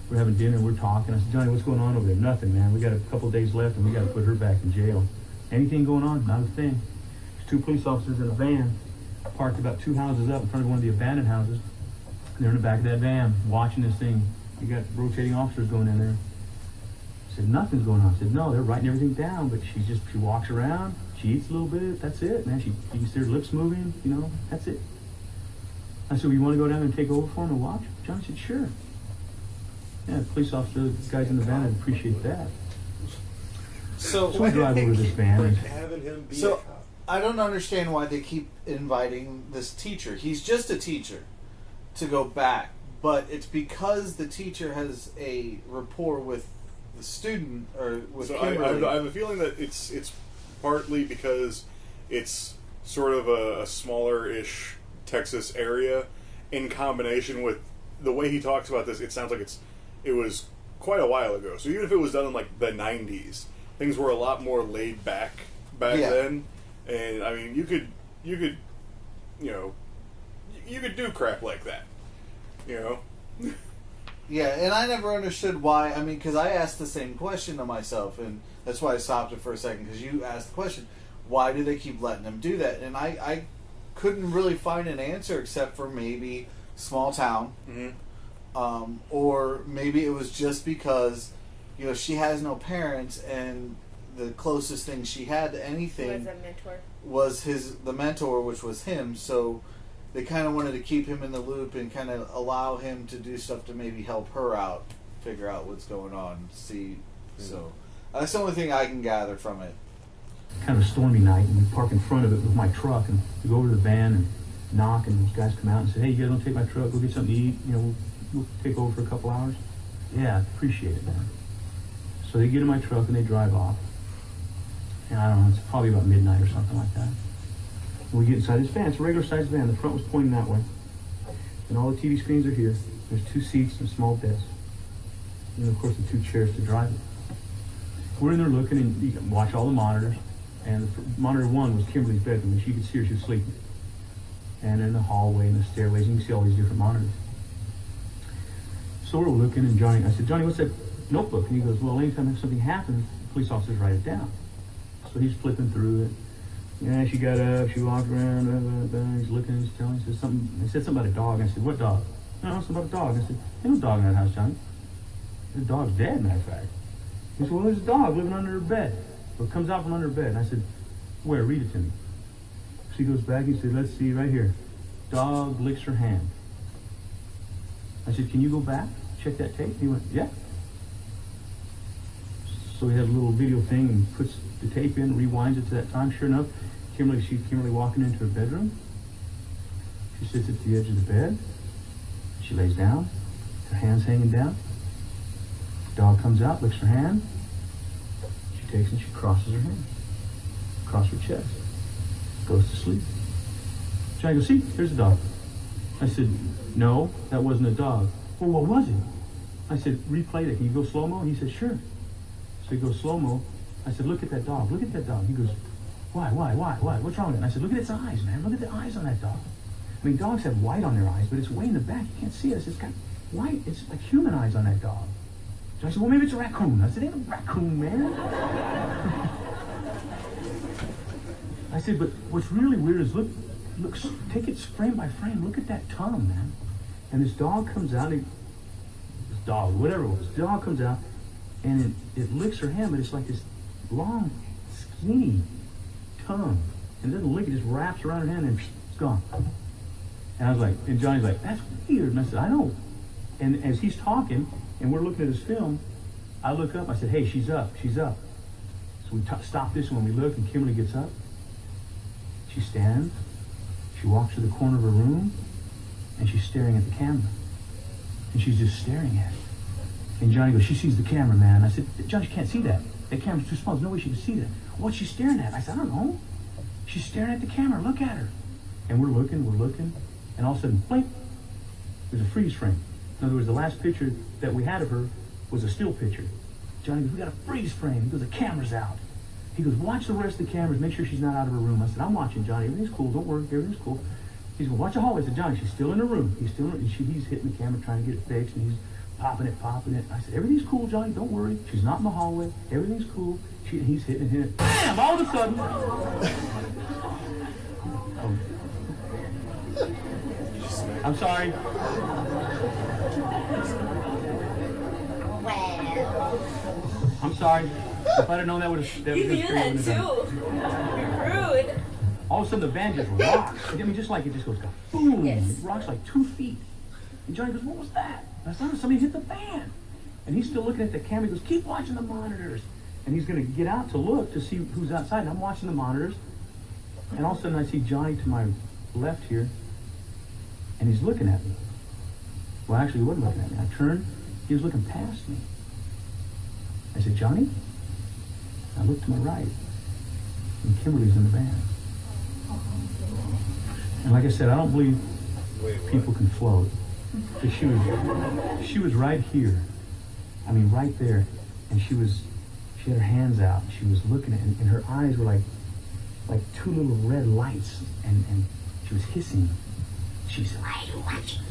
we're having dinner, we're talking. I said, "Johnny, what's going on over there?" "Nothing, man. We got a couple days left, and we got to put her back in jail." "Anything going on?" "Not a thing." There's two police officers in a van, parked about 2 houses up in front of one of the abandoned houses. They're in the back of that van, watching this thing. You got rotating officers going in there. I said, "Nothing's going on." I said, "No, they're writing everything down, but she walks around, she eats a little bit, that's it, man. You can see her lips moving, that's it." I said, "Well, you want to go down and take over for him and watch?" John said, "Sure." Yeah, the police officer, the guys in the van, would appreciate that. So we drive over to this van. And, Having him be a So cop. I don't understand why they keep inviting this teacher. He's just a teacher to go back, but it's because the teacher has a rapport with the student or with So Kimberly. I have a feeling that it's partly because it's sort of a smaller-ish Texas area, in combination with the way he talks about this. It sounds like it was quite a while ago. So even if it was done in like the 90s, things were a lot more laid back then. And I mean, you could do crap like that, Yeah, and I never understood why. I mean, because I asked the same question to myself, and that's why I stopped it for a second, because you asked the question, why do they keep letting him do that? And I couldn't really find an answer except for maybe small town, or maybe it was just because, she has no parents, and the closest thing she had to anything Was a mentor. was the mentor, which was him. So they kind of wanted to keep him in the loop and kind of allow him to do stuff to maybe help her out, figure out what's going on, see. So that's the only thing I can gather from it. kind of a stormy night, and we park in front of it with my truck, and we go over to the van and knock, and those guys come out and say, "Hey, you guys want to take my truck? Go get something to eat. We'll take over for a couple hours." "Yeah, I appreciate it, man." So they get in my truck and they drive off. And I don't know, it's probably about midnight or something like that. And we get inside this van. It's a regular sized van. The front was pointing that way. And all the TV screens are here. There's 2 seats and a small desk. And of course the 2 chairs to drive it. we're in there looking, and you can watch all the monitors. And monitor 1 was Kimberly's bedroom, and she could see her, she was sleeping. And in the hallway and the stairways, you can see all these different monitors. So we're looking, and I said, Johnny, what's that notebook? And he goes, well, anytime something happens, the police officers write it down. So he's flipping through it. Yeah, she got up, she walked around, blah, blah, blah. He's looking, he's telling, he said something about a dog. I said, what dog? No, it's about a dog. I said, there's no dog in that house, Johnny. The dog's dead, matter of fact. He said, well, there's a dog living under her bed. So it comes out from under her bed. And I said, where? Read it to me. So he goes back, he said, let's see, right here. Dog licks her hand. I said, can you go back, check that tape? He went, yeah. So he had a little video thing and puts the tape in, rewinds it to that time. Sure enough, Kimberly walking into her bedroom. She sits at the edge of the bed. She lays down, her hands hanging down. Dog comes out, licks her hand. She takes and she crosses her hand across her chest. Goes to sleep. Johnny goes, see, there's a dog. I said, no, that wasn't a dog. Well, what was it? I said, replay that. Can you go slow-mo? He said, sure. So he goes slow-mo. I said, look at that dog. Look at that dog. He goes, why? What's wrong with it? And I said, look at its eyes, man. Look at the eyes on that dog. I mean, dogs have white on their eyes, but it's way in the back. You can't see it. It's got white. It's like human eyes on that dog. So I said, well, maybe it's a raccoon. I said, it ain't a raccoon, man. I said, but what's really weird is look, take it frame by frame. Look at that tongue, man. And this dog comes out. This dog, whatever it was, the dog comes out, and it licks her hand, but it's like this long, skinny tongue. And it doesn't lick, it just wraps around her hand, and it's gone. And I was like, and Johnny's like, that's weird. And I said, I know. And as he's talking, and we're looking at his film, I look up, I said, hey, she's up. So we stop this when we look, and Kimberly gets up. She stands, she walks to the corner of her room, and she's staring at the camera. And she's just staring at it. And Johnny goes, she sees the camera, man. I said, Johnny, she can't see that. That camera's too small. There's no way she can see that. What's she staring at? I said, I don't know. She's staring at the camera. Look at her. And we're looking. And all of a sudden, blink, there's a freeze frame. In other words, the last picture that we had of her was a still picture. Johnny goes, we got a freeze frame. He goes, the camera's out. He goes, watch the rest of the cameras. Make sure she's not out of her room. I said, I'm watching, Johnny. Everything's cool. Don't worry. Everything's cool. He's going, watch the hallway. I said, Johnny, she's still in her room. He's hitting the camera, trying to get it fixed, and he's popping it. I said, everything's cool, Johnny. Don't worry. She's not in the hallway. Everything's cool. He's hitting it. Bam! All of a sudden. I'm sorry. Well. I'm sorry. If I'd have known that would have... You knew that too. You're rude. All of a sudden the van just rocks. I mean, just like it just goes, boom. Yes. It rocks like 2 feet. And Johnny goes, what was that? And I said, somebody hit the van. And he's still looking at the camera. He goes, keep watching the monitors. And he's going to get out to look to see who's outside. And I'm watching the monitors. And all of a sudden I see Johnny to my left here. And he's looking at me. Well, actually, he wasn't looking at me. I turned. He was looking past me. I said, Johnny? I looked to my right. And Kimberly's in the van. And like I said, I don't believe people can float. But she was right here. I mean, right there. And she had her hands out. She was looking at it, and her eyes were like 2 little red lights. And she was hissing. She said, why are you watching me?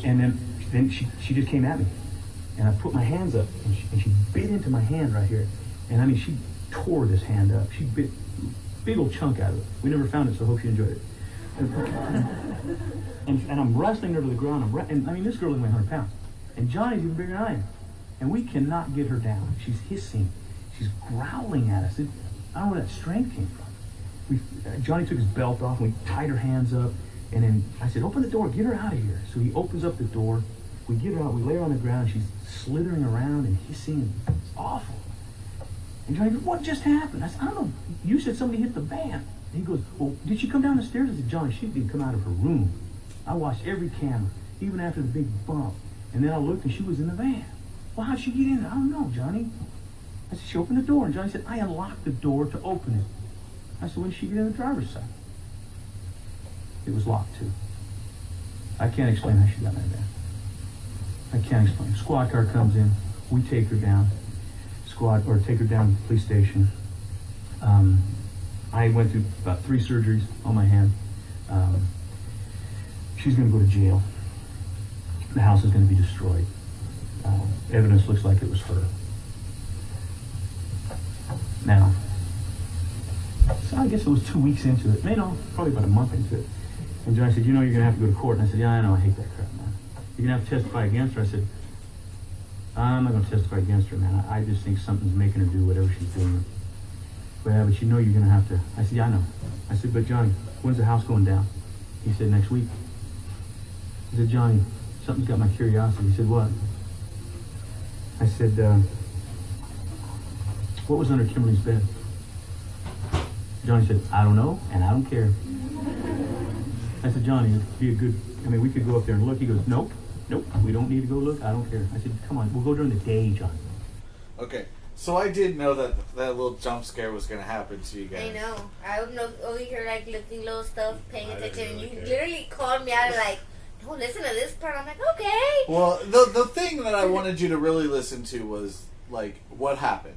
And then she just came at me. And I put my hands up, and she bit into my hand right here. And I mean, she tore this hand up. She bit a big old chunk out of it. We never found it, so I hope you enjoyed it. And I'm wrestling her to the ground. And I mean, this girl is only 100 pounds. And Johnny's even bigger than I am. And we cannot get her down. She's hissing. She's growling at us. I don't know where that strength came from. Johnny took his belt off, and we tied her hands up. And then I said, open the door, get her out of here. So he opens up the door. We get her out, we lay her on the ground. She's slithering around and hissing. It's awful. And Johnny goes, what just happened? I said, I don't know. You said somebody hit the van. And he goes, well, did she come down the stairs? I said, Johnny, she didn't come out of her room. I watched every camera, even after the big bump. And then I looked, and she was in the van. Well, how'd she get in there? I don't know, Johnny. I said, she opened the door. And Johnny said, I unlocked the door to open it. I said, when did she get in the driver's side? It was locked, too. I can't explain how she got in that van. I can't explain. Squad car comes in. we take her down, take her down to the police station. I went through about 3 surgeries on my hand. She's going to go to jail. The house is going to be destroyed. Evidence looks like it was her. Now, so I guess it was 2 weeks into it. Probably about a month into it. And Johnny said, you're going to have to go to court. And I said, yeah, I know, I hate that crap, man. You're going to have to testify against her. I said, I'm not going to testify against her, man. I just think something's making her do whatever she's doing. But yeah, but you're going to have to. I said, yeah, I know. I said, but Johnny, when's the house going down? He said, next week. I said, Johnny, something's got my curiosity. He said, what? I said, what was under Kimberly's bed? Johnny said, I don't know, and I don't care. I said, Johnny, it'd be we could go up there and look. He goes, nope, we don't need to go look. I don't care. I said, come on, we'll go during the day, Johnny. Okay, so I did know that little jump scare was going to happen to you guys. I know. I would know over here, like, looking little stuff, paying I attention, and didn't you really care. literally called me out, like, don't listen to this part. I'm like, okay. Well, the thing that I wanted you to really listen to was, like, what happened.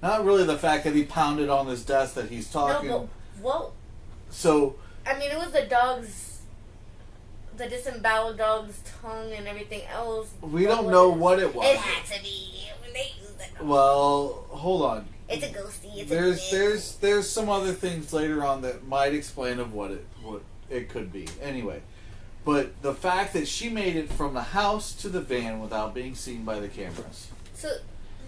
Not really the fact that he pounded on his desk that he's talking. No, but, well, So, I mean, it was the disemboweled dog's tongue and everything else. we don't know what it was. It had to be. They used it. Well, hold on. It's a ghosty. It's a There's some other things later on that might explain of what it could be. Anyway, but the fact that she made it from the house to the van without being seen by the cameras. So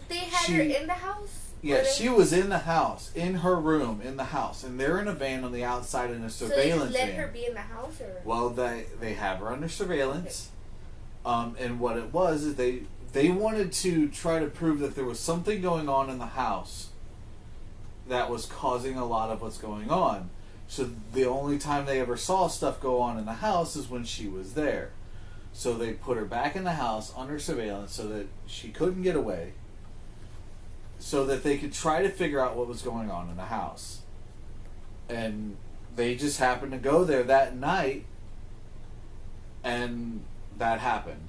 they had her in the house? Yeah, she was in the house, in her room, in the house, and they're in a van on the outside in a surveillance So they let van. her be in the house, or? Well, they have her under surveillance, and what it was is they wanted to try to prove that there was something going on in the house that was causing a lot of what's going on. So the only time they ever saw stuff go on in the house is when she was there. So they put her back in the house under surveillance so that she couldn't get away, so that they could try to figure out what was going on in the house. And they just happened to go there that night, and that happened.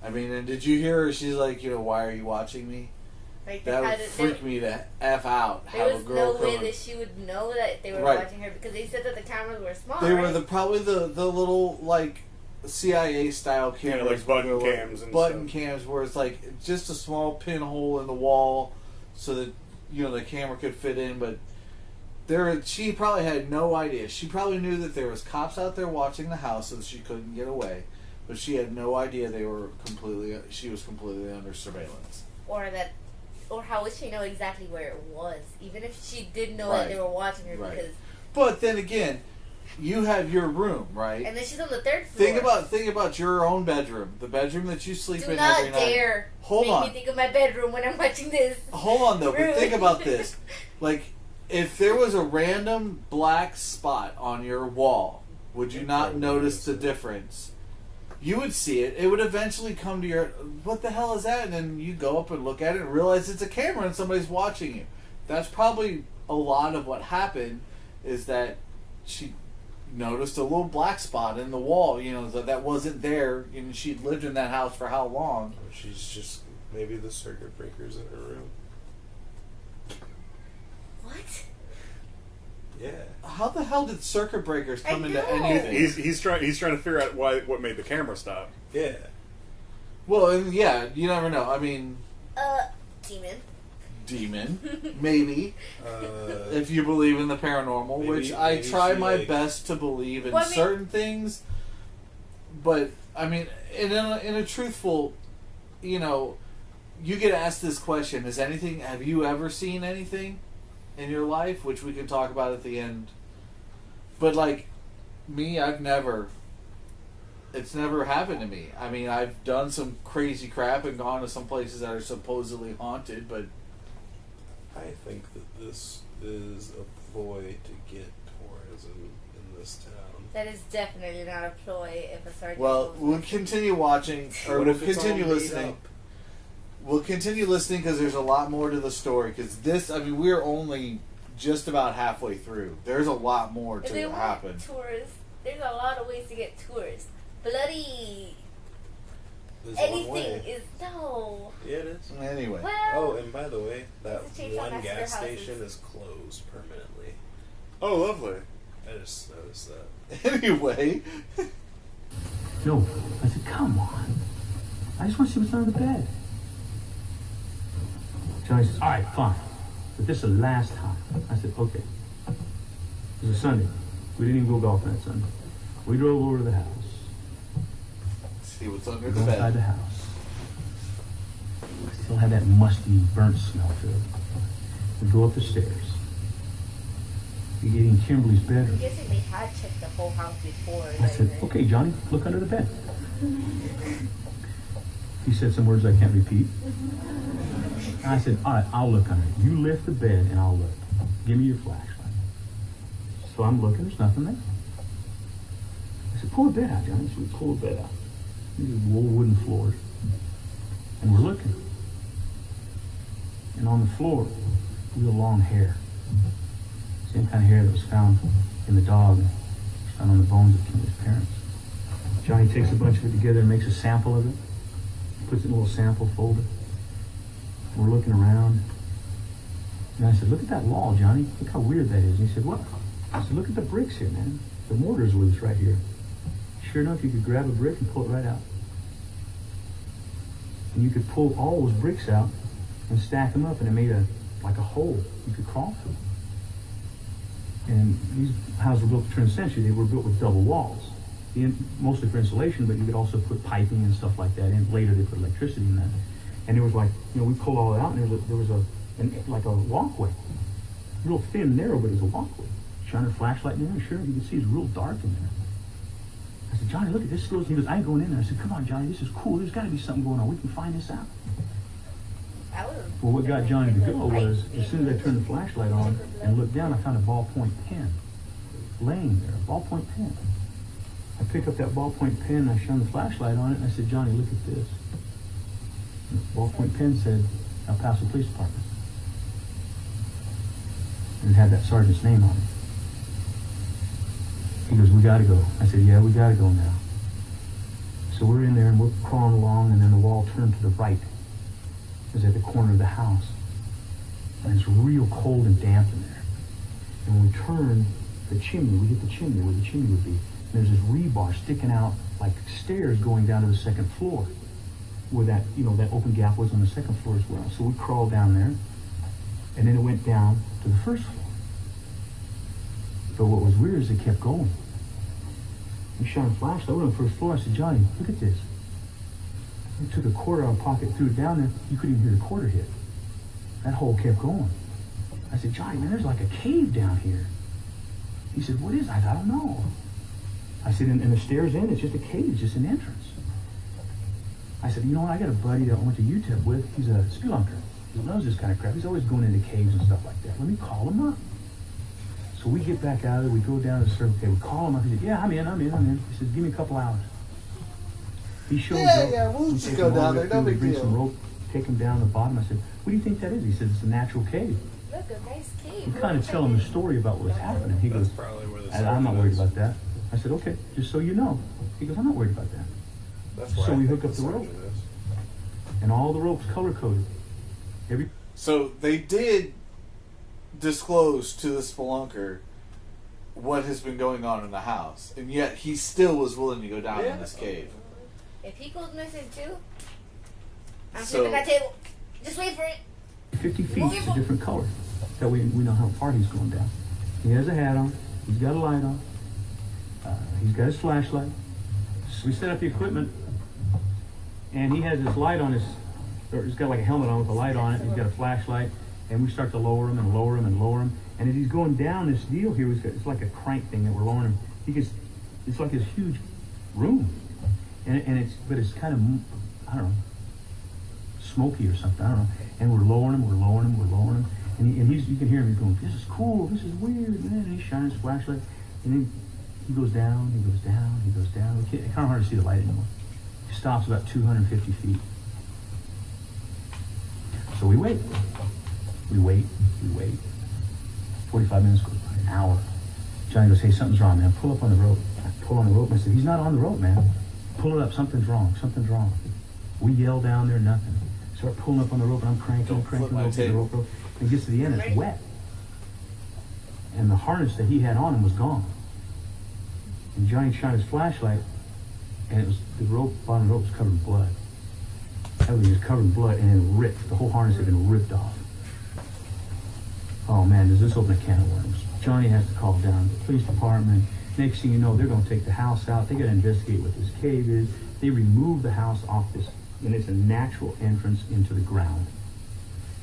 I mean, and did you hear her? She's like, why are you watching me? Like That would freak me to F out. There Have was a girl no way come. that she would know that they were Right. watching her, because they said that the cameras were small. They were right? probably the little, like, CIA style cameras. like button where cams and button stuff. cams where it's like just a small pinhole in the wall so that the camera could fit in. But she probably had no idea. She probably knew that there was cops out there watching the house, so that she couldn't get away. But she had no idea she was completely under surveillance. Or how would she know exactly where it was? Even if she did know Right. that they were watching her, Right. because But then again, you have your room, right? and then she's on the 3rd floor. Think about your own bedroom, the bedroom that you sleep Do in not every night. dare Hold make on. me think of my bedroom when I'm watching this. Hold on though, but Rude. think about this. Like, if there was a random black spot on your wall, would you not notice the difference? You would see it. It would eventually come to your, what the hell is that? And then you go up and look at it and realize it's a camera and somebody's watching you. That's probably a lot of what happened, is that she noticed a little black spot in the wall, that wasn't there, and she'd lived in that house for how long? Or she's just maybe the circuit breakers in her room. What? Yeah. How the hell did circuit breakers come I into know. anything? He's trying to figure out what made the camera stop. Yeah. Well, and yeah, you never know. I mean, Demon. maybe, if you believe in the paranormal, Maybe- which I maybe try she, my like- best to believe in Well, I mean- certain things. But I mean, in a truthful, you get asked this question: have you ever seen anything in your life? Which we can talk about at the end. But like me, it's never happened to me. I mean, I've done some crazy crap and gone to some places that are supposedly haunted, but I think that this is a ploy to get tourism in this town. That is definitely not a ploy if a sergeant well, goes we'll missing. continue watching, or What we'll if it's all continue made listening. up? We'll continue listening because there's a lot more to the story. Because we're only just about halfway through. There's a lot more If they to want happen. tourists, there's a lot of ways to get tourists. Bloody. There's one way. Anything is no. Yeah, it is. Anyway. Well, Oh, and by the way, that It's a chainsaw one next to their gas houses. station is closed permanently. Oh, lovely. I just noticed that. Anyway. No. I said, come on. I just want to see what's under the bed. Johnny says, all right, fine. But this is the last time. I said, okay. It was a Sunday. We didn't even go golfing that Sunday. We drove over to the house. See what's under We the go inside the bed. house. I still had that musty, burnt smell to it. We go up the stairs. We get in Kimberly's I'm bedroom. guessing they had checked the whole house before. I said, okay, Johnny, look under the bed. He said some words I can't repeat. I said, all right, I'll look under it. You lift the bed and I'll look. Give me your flashlight. So I'm looking, there's nothing there. I said, pull the bed out, Johnny. So we pull the bed out. These are old wooden floors. And we're looking. And on the floor, real long hair. Same kind of hair that was found in the dog, and found on the bones of Kimberly's parents. Johnny takes a bunch of it together and makes a sample of it. Puts it in a little sample folder. We're looking around. And I said, look at that wall, Johnny. Look how weird that is. And he said, what? I said, look at the bricks here, man. The mortar's loose right here. Sure enough, you could grab a brick and pull it right out. And you could pull all those bricks out and stack them up, and it made like a hole you could crawl through. And these houses were built during the century. They were built with double walls, mostly for insulation, but you could also put piping and stuff like that in. Later they put electricity in that. And there was like, we pulled all that out, and there was like a walkway. Real thin, narrow, but it was a walkway. Shine a flashlight in there, and sure, you could see it's real dark in there. I said, Johnny, look at this. He goes, I ain't going in there. I said, come on, Johnny, this is cool. There's got to be something going on. We can find this out. Well, what got Johnny to go was, as soon as I turned the flashlight on and looked down, I found a ballpoint pen laying there, a ballpoint pen. I pick up that ballpoint pen, and I shone the flashlight on it, and I said, Johnny, look at this. And the ballpoint pen said, El Paso Police Department. And it had that sergeant's name on it. He goes, we got to go. I said, yeah, we got to go now. So we're in there, and we're crawling along, and then the wall turned to the right. It was at the corner of the house. And it's real cold and damp in there. And when we turn the chimney, we hit the chimney where the chimney would be. And there's this rebar sticking out like stairs going down to the second floor, where that, that open gap was on the second floor as well. So we crawled down there, and then it went down to the first floor. But what was weird is it kept going. We shone a flashlight over on the first floor. I said, Johnny, look at this. We took a quarter out of the pocket, threw it down there. You couldn't even hear the quarter hit. That hole kept going. I said, Johnny, man, there's like a cave down here. He said, what is that? I don't know. I said, and the stairs in, it's just a cave, it's just an entrance. I said, you know what, I got a buddy that I went to UTEP with. He's a spelunker. He loves this kind of crap. He's always going into caves and stuff like that. Let me call him up. So we get back out of there, we go down to the circle. Okay, we call him up. He said, yeah, I'm in. He said, give me a couple hours. He shows up. Yeah, we'll We just take go him all down the there, way no through, big bring deal. some rope, take him down the bottom. I said, what do you think that is? He said, it's a natural cave. Look, a nice cave. We kind of tell him the story about what was happening. He That's goes, probably where the I'm not sergeant worried is. about that. I said, okay, just so you know. He goes, I'm not worried about that. That's where So I we think hook up the rope. sergeant is. And all the ropes color-coded. Every So they did disclose to the spelunker what has been going on in the house, and yet he still was willing to go down in this cave. If he goes missing too, I'm So- sleeping at that table. Just wait for it. 50 feet is a different color. That way we know how far he's going down. He has a hat on. He's got a light on. He's got his flashlight. So we set up the equipment, and he has his light on or he's got like a helmet on with a light on it. He's got a flashlight, and we start to lower him and lower him and lower him. And as he's going down this deal here, it's like a crank thing that we're lowering him. It's like this huge room, and it's kind of, I don't know, smoky or something. I don't know. And we're lowering him, and you can hear him. He's going, this is cool. This is weird, man. And he's shining his flashlight, and then he goes down. It's kind of hard to see the light anymore. He stops about 250 feet. So we wait. 45 minutes goes by, an hour. Johnny goes, hey, something's wrong, man. Pull up on the rope. I pull on the rope, and I said, he's not on the rope, man. Pull it up. Something's wrong. We yell down there, nothing. Start pulling up on the rope, and I'm cranking, flip my rope, table. rope. And it gets to the end, it's wet. And the harness that he had on him was gone. And Johnny shined his flashlight, and it was the rope, bottom rope was covered in blood. Everything was covered in blood, and it ripped. The whole harness had been ripped off. Oh man, does this open a can of worms? Johnny has to call down the police department. Next thing you know, they're going to take the house out. They got to investigate what this cave is. They remove the house off this, and it's a natural entrance into the ground.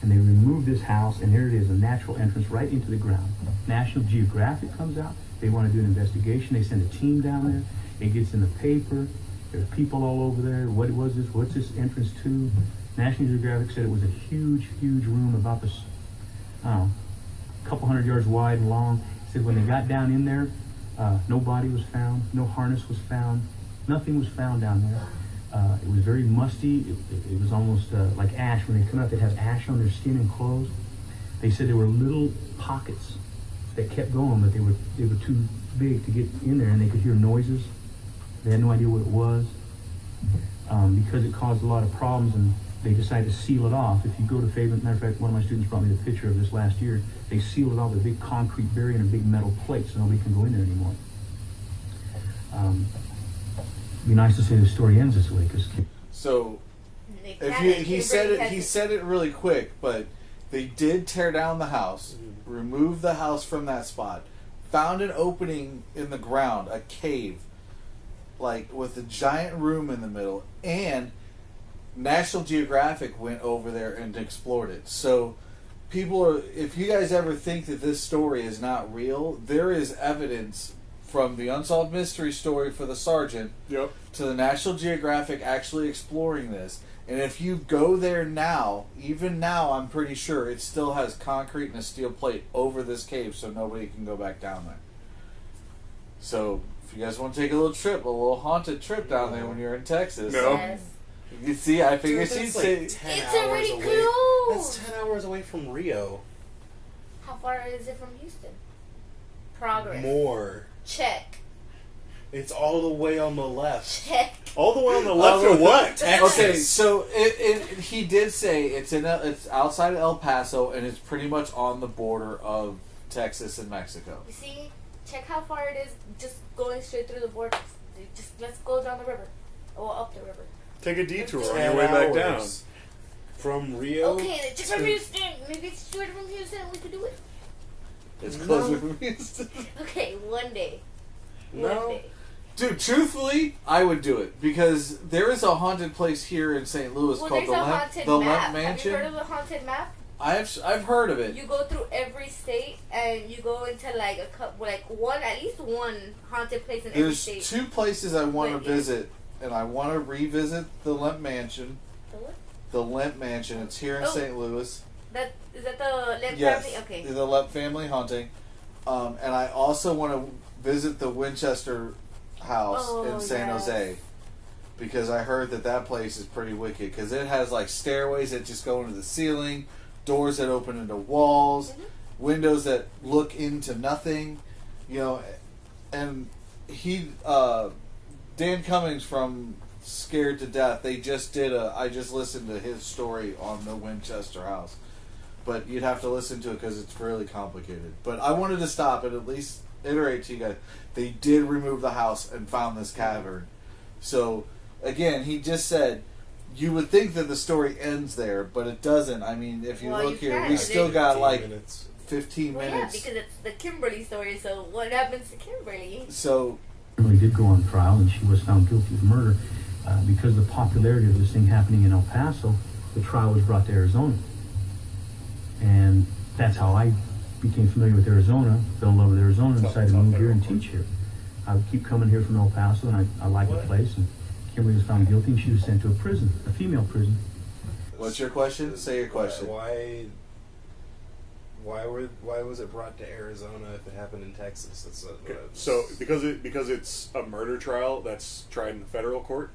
And they remove this house, and here it is, a natural entrance right into the ground. National Geographic comes out. They want to do an investigation. They send a team down there. It gets in the paper. There's people all over there. What was this? What's this entrance to? National Geographic said it was a huge, huge room about this, I don't know, a couple hundred yards wide and long. Said when they got down in there, no body was found, no harness was found, nothing was found down there. It was very musty. It was almost like ash. When they come out, they'd have ash on their skin and clothes. They said there were little pockets that kept going, but they were too big to get in there, and they could hear noises. They had no idea what it was. Because it caused a lot of problems, and they decided to seal it off. If you go to Fayetteville, matter of fact, one of my students brought me the picture of this last year. They sealed it off with a big concrete barrier and a big metal plate, so nobody can go in there anymore. It'd be nice to say the story ends this way, because So he said it really quick, but they did tear down the house, remove the house from that spot, found an opening in the ground, a cave, like with a giant room in the middle, and National Geographic went over there and explored it. So people are, if you guys ever think that this story is not real, there is evidence from the Unsolved Mystery Story for the Sergeant to the National Geographic actually exploring this. And if you go there now, even now, I'm pretty sure it still has concrete and a steel plate over this cave, so nobody can go back down there. So if you guys want to take a little haunted trip down there when you're in Texas, Yes. you see, I figured she'd That's say like 10 It's hours already away. close. That's 10 hours away from Rio. How far is it from Houston? Progress. More. Check. It's all the way on the left. Check. All the way on the left or what? Okay, so he did say it's outside of El Paso, and it's pretty much on the border of Texas and Mexico. You see? Check how far it is just going straight through the border. Just let's go down the river. Or up the river. Take a detour on 10 your way back down. hours. From Rio. Okay, check from Houston. Maybe it's shorter from Houston. We could do it. It's closer from Houston. Okay, one day. No. One day. Dude, truthfully, I would do it because there is a haunted place here in St. Louis Well, called there's the a Lemp haunted the map. Lemp Have you heard Mansion. of the haunted map? I've heard of it. You go through every state and you go into like a couple, like at least one haunted place in every There's state. two places I want to But, yeah. visit, and I want to revisit the Lemp Mansion. The what? The Lemp Mansion. It's here in Oh. St. Louis. Is that the Lemp Yes, family? Okay. the Lemp family haunting. And I also want to visit the Winchester house in San yes. Jose because I heard that place is pretty wicked because it has like stairways that just go into the ceiling, doors that open into walls, windows that look into nothing, and Dan Cummings from Scared to Death, they just did I just listened to his story on the Winchester house. But you'd have to listen to it because it's really complicated. But I wanted to stop and at least iterate to you guys. They did remove the house and found this cavern. So, again, he just said, you would think that the story ends there, but it doesn't. I mean, if you Well, look you here, can. we still got 15 like minutes. 15 Well, yeah, minutes. because it's the Kimberly story. So what happens to Kimberly? So, Kimberly did go on trial, and she was found guilty of murder. Because of the popularity of this thing happening in El Paso, the trial was brought to Arizona. And that's how I became familiar with Arizona, fell in love with Arizona, and decided to move here and teach here. I would keep coming here from El Paso, and I liked the place. And Kimberly was found guilty, and she was sent to a prison, a female prison. what's your question? Say your question. Why was it brought to Arizona if it happened in Texas? That's what I was- So because it's a murder trial that's tried in the federal court,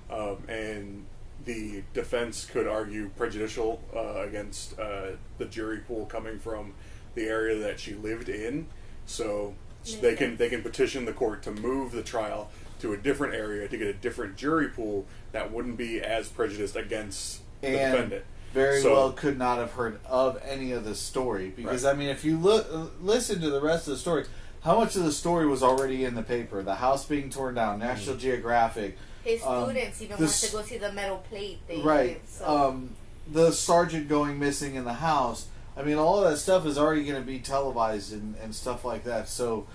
and the defense could argue prejudicial against the jury pool coming from the area that she lived in. So they can petition the court to move the trial to a different area to get a different jury pool that wouldn't be as prejudiced against the defendant. Very well could not have heard of any of the story because I mean, if you listen to the rest of the story, how much of the story was already in the paper? The house being torn down, National Geographic. His students even want to go see the metal plate thing. Right. So. The sergeant going missing in the house. I mean, all of that stuff is already going to be televised and stuff like that. So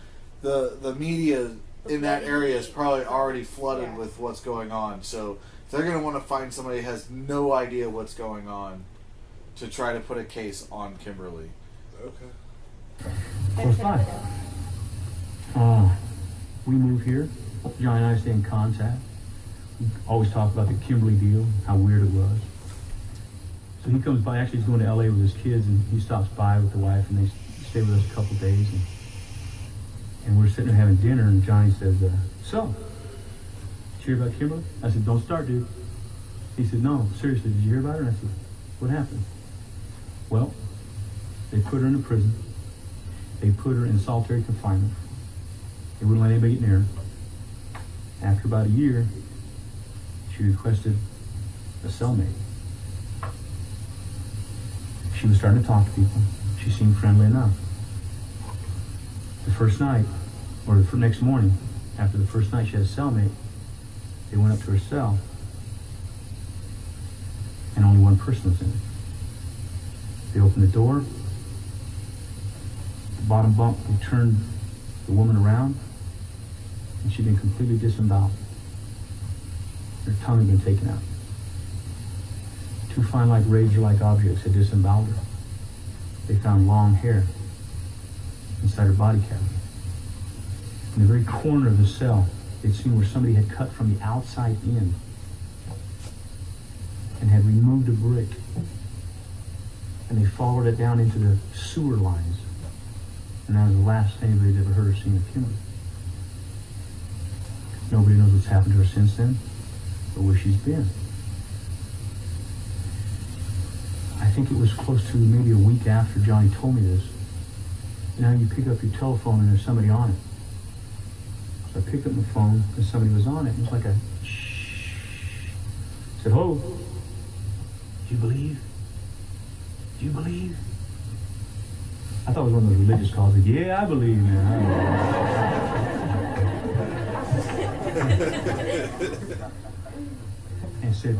the media in that area is probably already flooded with what's going on. So they're going to want to find somebody who has no idea what's going on to try to put a case on Kimberly. Okay. Close by. We move here. John and I stay in contact. We always talk about the Kimberly deal, how weird it was. So he comes by. Actually, he's going to LA with his kids, and he stops by with the wife, and they stay with us a couple of days. And we're sitting there having dinner, and Johnny says, "So, did you hear about Kimberly?" I said, "Don't start, dude." He said, "No, seriously, did you hear about her?" And I said, "What happened?" "Well, they put her in a prison. They put her in solitary confinement. They wouldn't let anybody get near her. After about a year, she requested a cellmate. She was starting to talk to people. She seemed friendly enough. The first night, or the next morning, after the first night she had a cellmate, they went up to her cell, and only one person was in it. They opened the door. The bottom bunk, they turned the woman around, and she'd been completely disemboweled. Her tongue had been taken out. Two fine like razor-like objects had disemboweled her. They found long hair inside her body cavity. In the very corner of the cell, they'd seen where somebody had cut from the outside in and had removed a brick. And they followed it down into the sewer lines. And that was the last anybody'd ever heard or seen of Kimberly. Nobody knows what's happened to her since then, or where she's been. I think it was close to maybe a week after Johnny told me this. You know, you pick up your telephone and there's somebody on it. So I picked up my phone and somebody was on it. It was like a shh. I said, "Hello? Do you believe? Do you believe?" I thought it was one of those religious calls. Like, "Yeah, I believe, man. I believe." And said,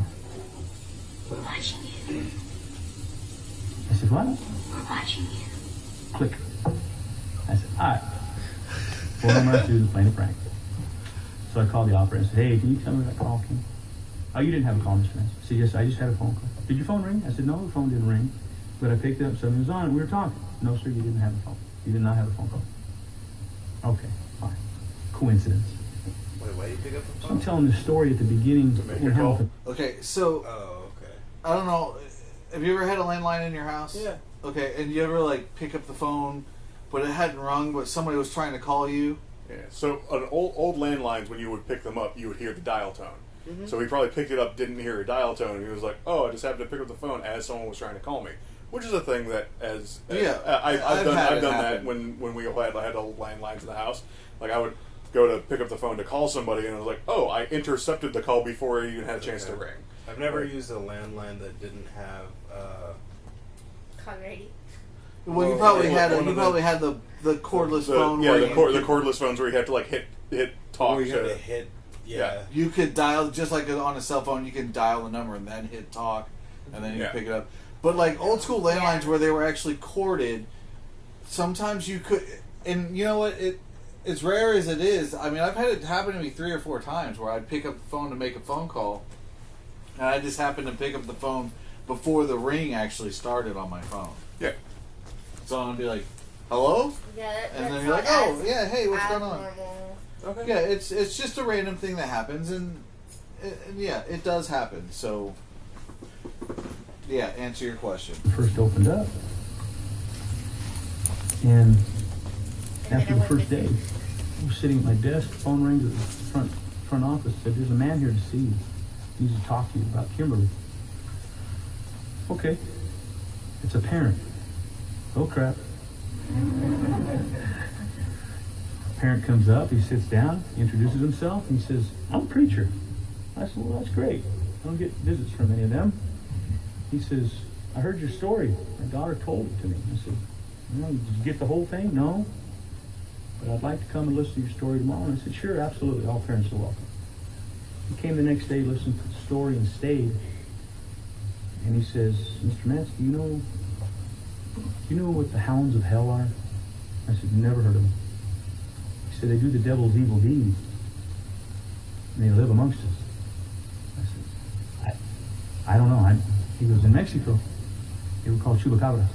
"We're watching you. I said, "What?" We're watching you." Click. I said, "All right. What I'm going to do is playing a prank." So I called the operator and said, "Hey, can you tell me where that call came?" "Oh, you didn't have a call, Mr. Nance." I said, "Yes, I just had a phone call." "Did your phone ring?" I said, "No, the phone didn't ring. But I picked it up, somebody was on it, we were talking." "No, sir, you didn't have a phone. You did not have a phone call." "Okay, fine. Coincidence." Wait, why did you pick up the So phone? I'm telling this story at the beginning. To make a call? Okay, so Oh, okay. I don't know. Have you ever had a landline in your house? Yeah. Okay, and you ever like pick up the phone, but it hadn't rung, but somebody was trying to call you? Yeah. So on old landlines, when you would pick them up, you would hear the dial tone. So he probably picked it up, didn't hear a dial tone, and he was like, "Oh, I just happened to pick up the phone as someone was trying to call me," which is a thing that I've done that when we had landlines in the house. Like I would go to pick up the phone to call somebody, and it was like, "Oh, I intercepted the call before it even had a chance to ring." I've never used a landline that didn't have. Call ready. Well, you probably had the cordless phone. Yeah, where the you cordless phones where you have to like hit talk where you had to to hit. Yeah. You could dial just like on a cell phone. You can dial the number and then hit talk, and then you pick it up. But like old school landlines where they were actually corded, sometimes you could. And you know what? As rare as it is, I mean, I've had it happen to me 3 or 4 times where I'd pick up the phone to make a phone call, and I just happened to pick up the phone before the ring actually started on my phone. Yeah. So I'd be like, "Hello?" Yeah, And then you're like, "Oh, yeah, hey, what's going on?" Okay. Yeah, it's just a random thing that happens, and yeah, it does happen. So, yeah, answer your question. First opened up. And after the first day, I was sitting at my desk, phone rings at the front office, said, "There's a man here to see you. He needs to talk to you about Kimberly." "Okay." "It's a parent." "Oh crap." parent comes up, he sits down, he introduces himself, and he says, I'm a preacher. I said, well, that's great. I don't get visits from any of them. He says, I heard your story. My daughter told it to me. I said, did you get the whole thing? No. But I'd like to come and listen to your story tomorrow. And I said, sure, absolutely. All parents are welcome. He came the next day, listened to the story, and stayed. And he says, Mr. Metz, do you know what the hounds of hell are? I said, never heard of them. He said, they do the devil's evil deeds. And they live amongst us. I said, I don't know. He goes, in Mexico, they were called chupacabras.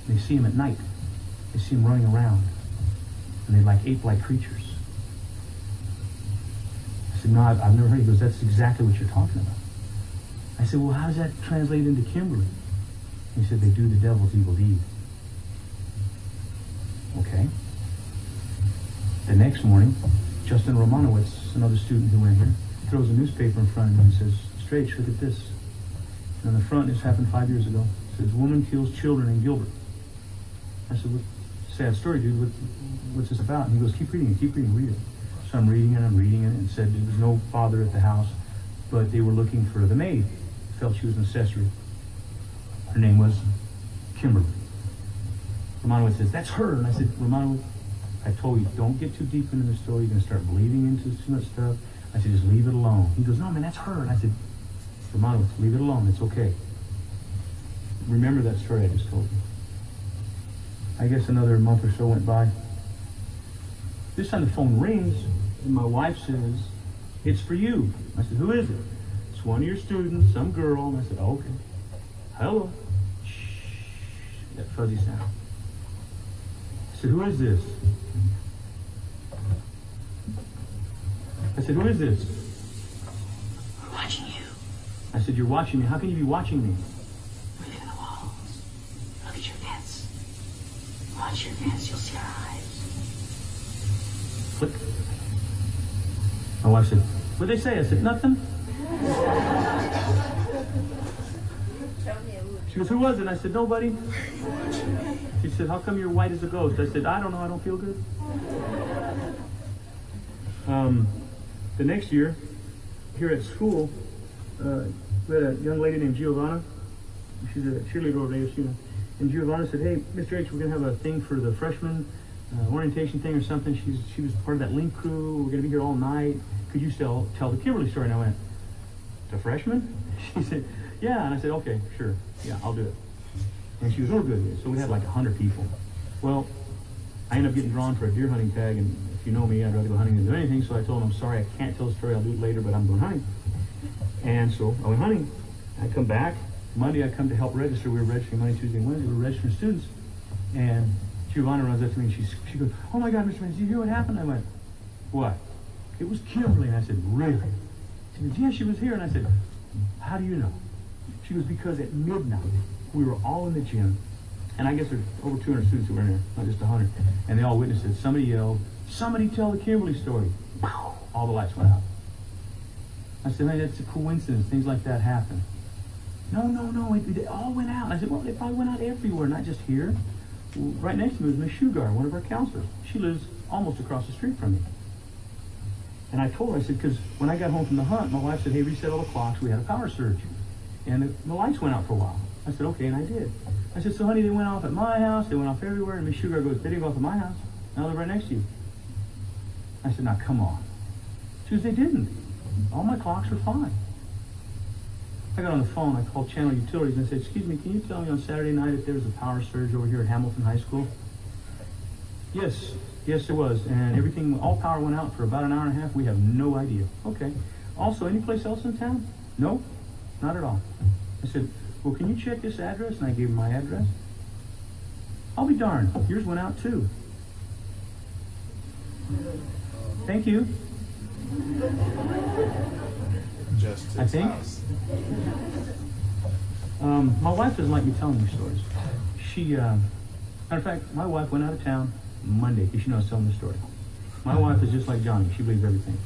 They see him at night. They see him running around. And they're like ape-like creatures. I said, no, I've never heard. He goes, that's exactly what you're talking about. I said, well, how does that translate into Kimberly? He said, they do the devil's evil deed. Okay. The next morning, Justin Romanowitz, another student who went here, throws a newspaper in front of me and says, Strach, look at this. And on the front, this happened 5 years ago. It says, woman kills children in Gilbert. I said, what sad story, dude. What's this about? And he goes, keep reading, read it. So I'm reading it, and said there was no father at the house, but they were looking for the maid. Felt she was an accessory. Her name was Kimberly. Romanowitz says, that's her. And I said, Romanowitz, I told you, don't get too deep into the story. You're going to start bleeding into too much stuff. I said, just leave it alone. He goes, no, man, that's her. And I said, Romanowitz, leave it alone. It's okay. Remember that story I just told you. I guess another month or so went by. This time the phone rings, and my wife says, it's for you. I said, who is it? It's one of your students, some girl. And I said, oh, okay. Hello. Shh. That fuzzy sound. I said, who is this? I said, who is this? We're watching you. I said, you're watching me. How can you be watching me? We live in the walls. Look at your vents. Watch your vents, you'll see our eyes. Click. My wife said, what'd they say? I said, nothing. She goes, who was it? I said, nobody. She said, how come you're white as a ghost? I said, I don't know, I don't feel good. The next year, here at school, we had a young lady named Giovanna. She's a cheerleader over at ASU. And Giovanna said, hey, Mr. H, we're going to have a thing for the freshman orientation thing or something. She was part of that link crew. We're going to be here all night. Could you still tell the Kimberly story? And I went, the freshman? She said, yeah. And I said, okay, sure. Yeah, I'll do it. And she was real good. So we had like 100 people. Well, I ended up getting drawn for a deer hunting tag, and if you know me, I'd rather go hunting than do anything. So I told them, I'm sorry, I can't tell the story. I'll do it later, but I'm going hunting. And so I went hunting. I come back. Monday, I come to help register. We were registering Monday, Tuesday, and Wednesday. We were registering students. And Giovanna runs up to me, and she goes, oh my God, Mr. Mann, did you hear what happened? I went, what? It was Kimberly. And I said, really? She goes, yeah, she was here. And I said, how do you know? She goes, because at midnight, we were all in the gym. And I guess there's over 200 students who were in there, not just 100. And they all witnessed it. Somebody yelled, somebody tell the Kimberly story. All the lights went out. I said, hey, that's a coincidence. Things like that happen. No, it all went out. I said, well, it probably went out everywhere, not just here. Well, right next to me was Miss Sugar, one of our counselors. She lives almost across the street from me. And I told her, I said, because when I got home from the hunt, my wife said, hey, reset all the clocks. We had a power surge. And the lights went out for a while. I said, okay, and I did. I said, so honey, they went off at my house. They went off everywhere. And Miss Sugar goes, they didn't go off at my house. Now they're right next to you. I said, now come on. She goes, they didn't. All my clocks were fine. I got on the phone. I called Channel Utilities and I said, excuse me, can you tell me on Saturday night if there was a power surge over here at Hamilton High School? Yes, there was. And everything, all power went out for about an hour and a half. We have no idea. Okay. Also, any place else in town? No, not at all. I said, well, can you check this address? And I gave him my address. I'll be darned. Yours went out too. Thank you. Just I think. My wife doesn't like me telling these stories. Matter of fact, my wife went out of town Monday because she knows telling the story. My wife is just like Johnny. She believes everything.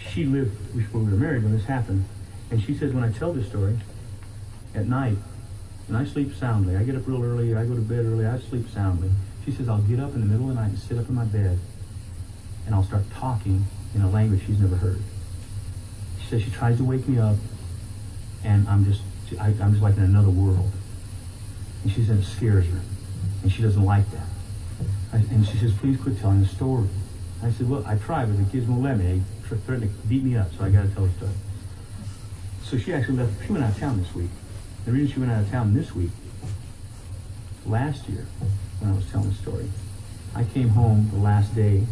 She lived before we were married when this happened. And she says when I tell this story at night, and I sleep soundly. I get up real early. I go to bed early. I sleep soundly. She says, I'll get up in the middle of the night and sit up in my bed, and I'll start talking in a language she's never heard. She says she tries to wake me up, and I'm just like in another world. And she says it scares her, and she doesn't like that. And she says, please quit telling the story. I said, well, I tried, but the kids won't let me. They threatened to beat me up, so I got to tell the story. So she actually left. She went out of town this week. The reason she went out of town this week, last year, when I was telling the story, I came home the last day.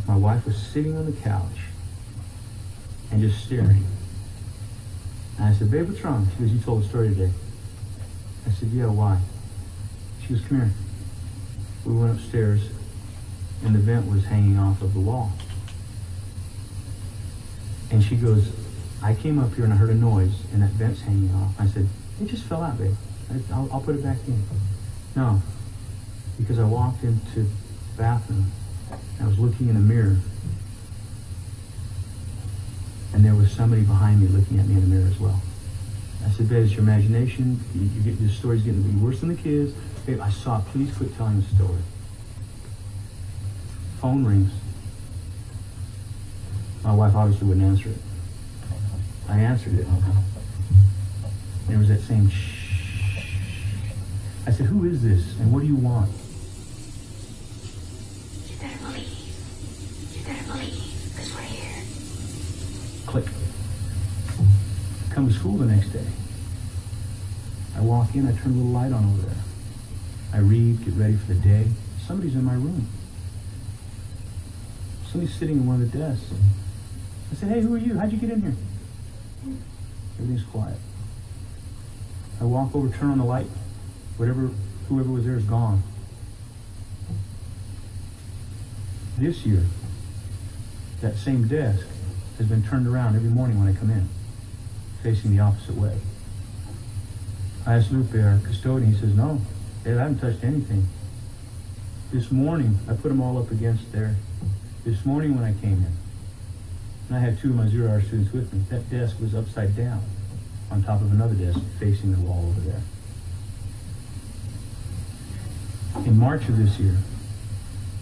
My wife was sitting on the couch and just staring. And I said, babe, what's wrong? She goes, you told the story today. I said, yeah, why? She goes, come here. We went upstairs, and the vent was hanging off of the wall. And she goes, I came up here and I heard a noise, and that vent's hanging off. I said, it just fell out, babe. I'll put it back in. No, because I walked into the bathroom, and I was looking in a mirror, and there was somebody behind me looking at me in the mirror as well. I said, babe, it's your imagination. This story's getting to be worse than the kids. Babe, I saw it. Please quit telling the story. Phone rings. My wife obviously wouldn't answer it. I answered it. There was that same shh. I said, who is this, and what do you want? You better believe. You better believe, because we're here. Click. Come to school the next day. I walk in, I turn a little light on over there. I read, get ready for the day. Somebody's in my room. Somebody's sitting in one of the desks. I said, hey, who are you? How'd you get in here? Everything's quiet. I walk over, turn on the light. Whoever was there is gone. This year, that same desk has been turned around every morning when I come in, facing the opposite way. I asked Lupe, our custodian, he says, no, Dad, I haven't touched anything. This morning, I put them all up against there. This morning when I came in, and I had two of my zero-hour students with me, that desk was upside down on top of another desk facing the wall over there. In March of this year,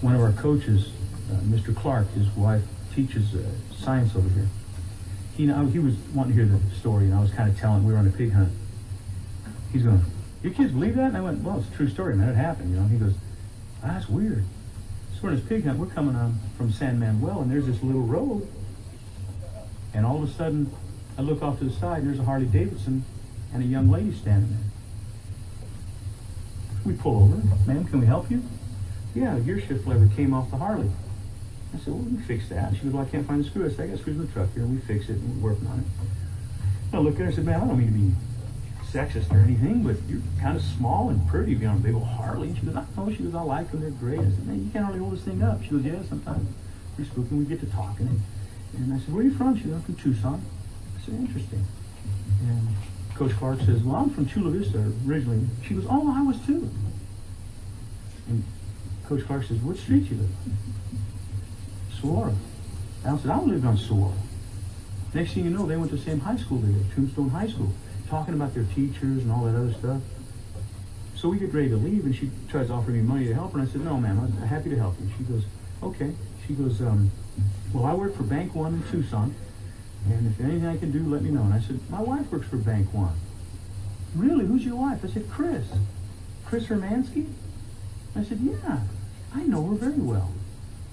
one of our coaches, Mr. Clark, his wife teaches science over here. He was wanting to hear the story, and I was kind of telling, we were on a pig hunt. He's going, your kids believe that? And I went, well, it's a true story, man. It happened, you know. He goes, that's weird. So we're in this pig hunt. We're coming on from San Manuel, and there's this little road. And all of a sudden, I look off to the side, and there's a Harley Davidson and a young lady standing there. We pull over. Ma'am, can we help you? Yeah, a gear shift lever came off the Harley. I said, well, we fix that. She goes, well, I can't find the screw. I said, I got screws in the truck here, and we fix it, and we're working on it. I looked at her and said, man, I don't mean to be sexist or anything, but you're kind of small and pretty to be on a big old Harley. And she goes, I know. She goes, I like them. They're great. I said, man, you can't hardly hold this thing up. She goes, yeah, sometimes we're spooking. We get to talking. And I said, where are you from? She goes, I'm from Tucson. I said, interesting. And Coach Clark says, well, I'm from Chula Vista originally. She goes, oh, I was too. And Coach Clark says, what street you live on? Saguaro. I said, I lived on Saguaro. Next thing you know, they went to the same high school they did, Tombstone High School, talking about their teachers and all that other stuff. So we get ready to leave, and she tries to offer me money to help her, and I said, no, ma'am, I'm happy to help you. She goes, okay. She goes, well, I work for Bank One in Tucson, and if anything I can do, let me know. And I said, my wife works for Bank One. Really? Who's your wife? I said, Chris. Chris Hermansky? I said, yeah, I know her very well.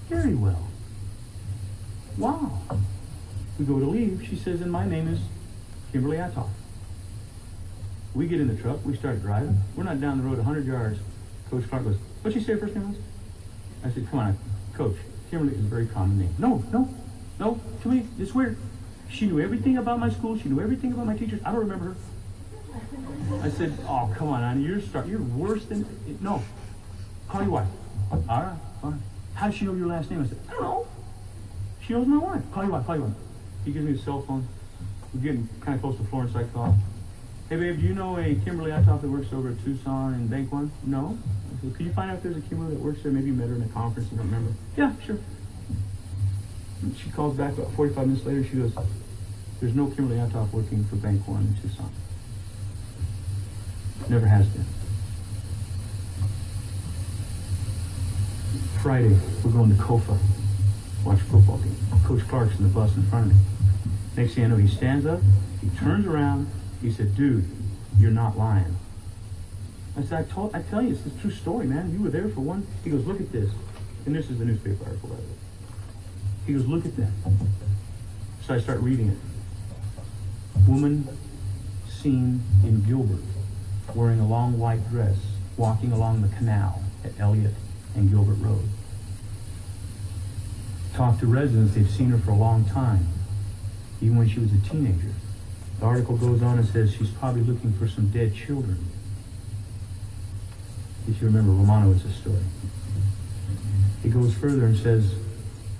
Very well. Wow. We go to leave. She says, and my name is Kimberly Atoff. We get in the truck. We start driving. We're not down the road 100 yards. Coach Clark goes, what'd she say her first name was? I said, come on, Coach. Kimberly is a very common name. No. To me, it's weird. She knew everything about my school. She knew everything about my teachers. I don't remember her. I said, oh, come on, Annie. You're worse than... No. Call your wife. All right, fine. How does she know your last name? I said, I don't know. She knows my wife. Call your wife. He gives me his cell phone. We're getting kind of close to Florence, so I call. Hey, babe, do you know a Kimberly Atoff that works over at Tucson and Bank One? No. I said, could you find out if there's a Kimberly that works there? Maybe you met her in a conference and don't remember. Yeah, sure. And she calls back about 45 minutes later. She goes, there's no Kimberly Atoff working for Bank One in Tucson. Never has been. Friday, we're going to Kofa. Watch a football game. Coach Clark's in the bus in front of me. Next thing I know, he stands up, he turns around, he said, "Dude, you're not lying." I said, I tell you, it's a true story, man. You were there for one. He goes, "Look at this." And this is the newspaper article, by the way. He goes, "Look at that." So I start reading it. Woman seen in Gilbert wearing a long white dress, walking along the canal at Elliott and Gilbert Road. Talked to residents, they've seen her for a long time, even when she was a teenager. The article goes on and says she's probably looking for some dead children. If you remember Romanowitz's story. It goes further and says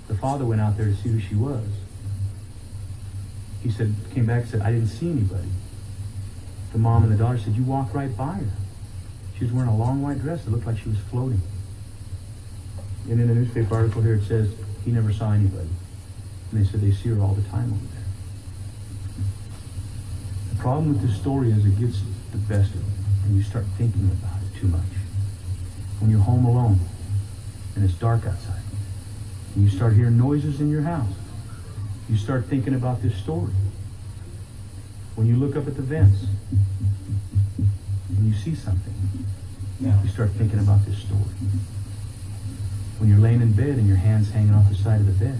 the father went out there to see who she was. He said, came back and said, "I didn't see anybody." The mom and the daughter said, "You walked right by her. She was wearing a long white dress. It looked like she was floating." And in the newspaper article here it says, he never saw anybody. And they said they see her all the time over there. The problem with this story is it gets the best of you, and you start thinking about it too much. When you're home alone, and it's dark outside, and you start hearing noises in your house, you start thinking about this story. When you look up at the vents, and you see something, you start thinking about this story. When you're laying in bed and your hand's hanging off the side of the bed.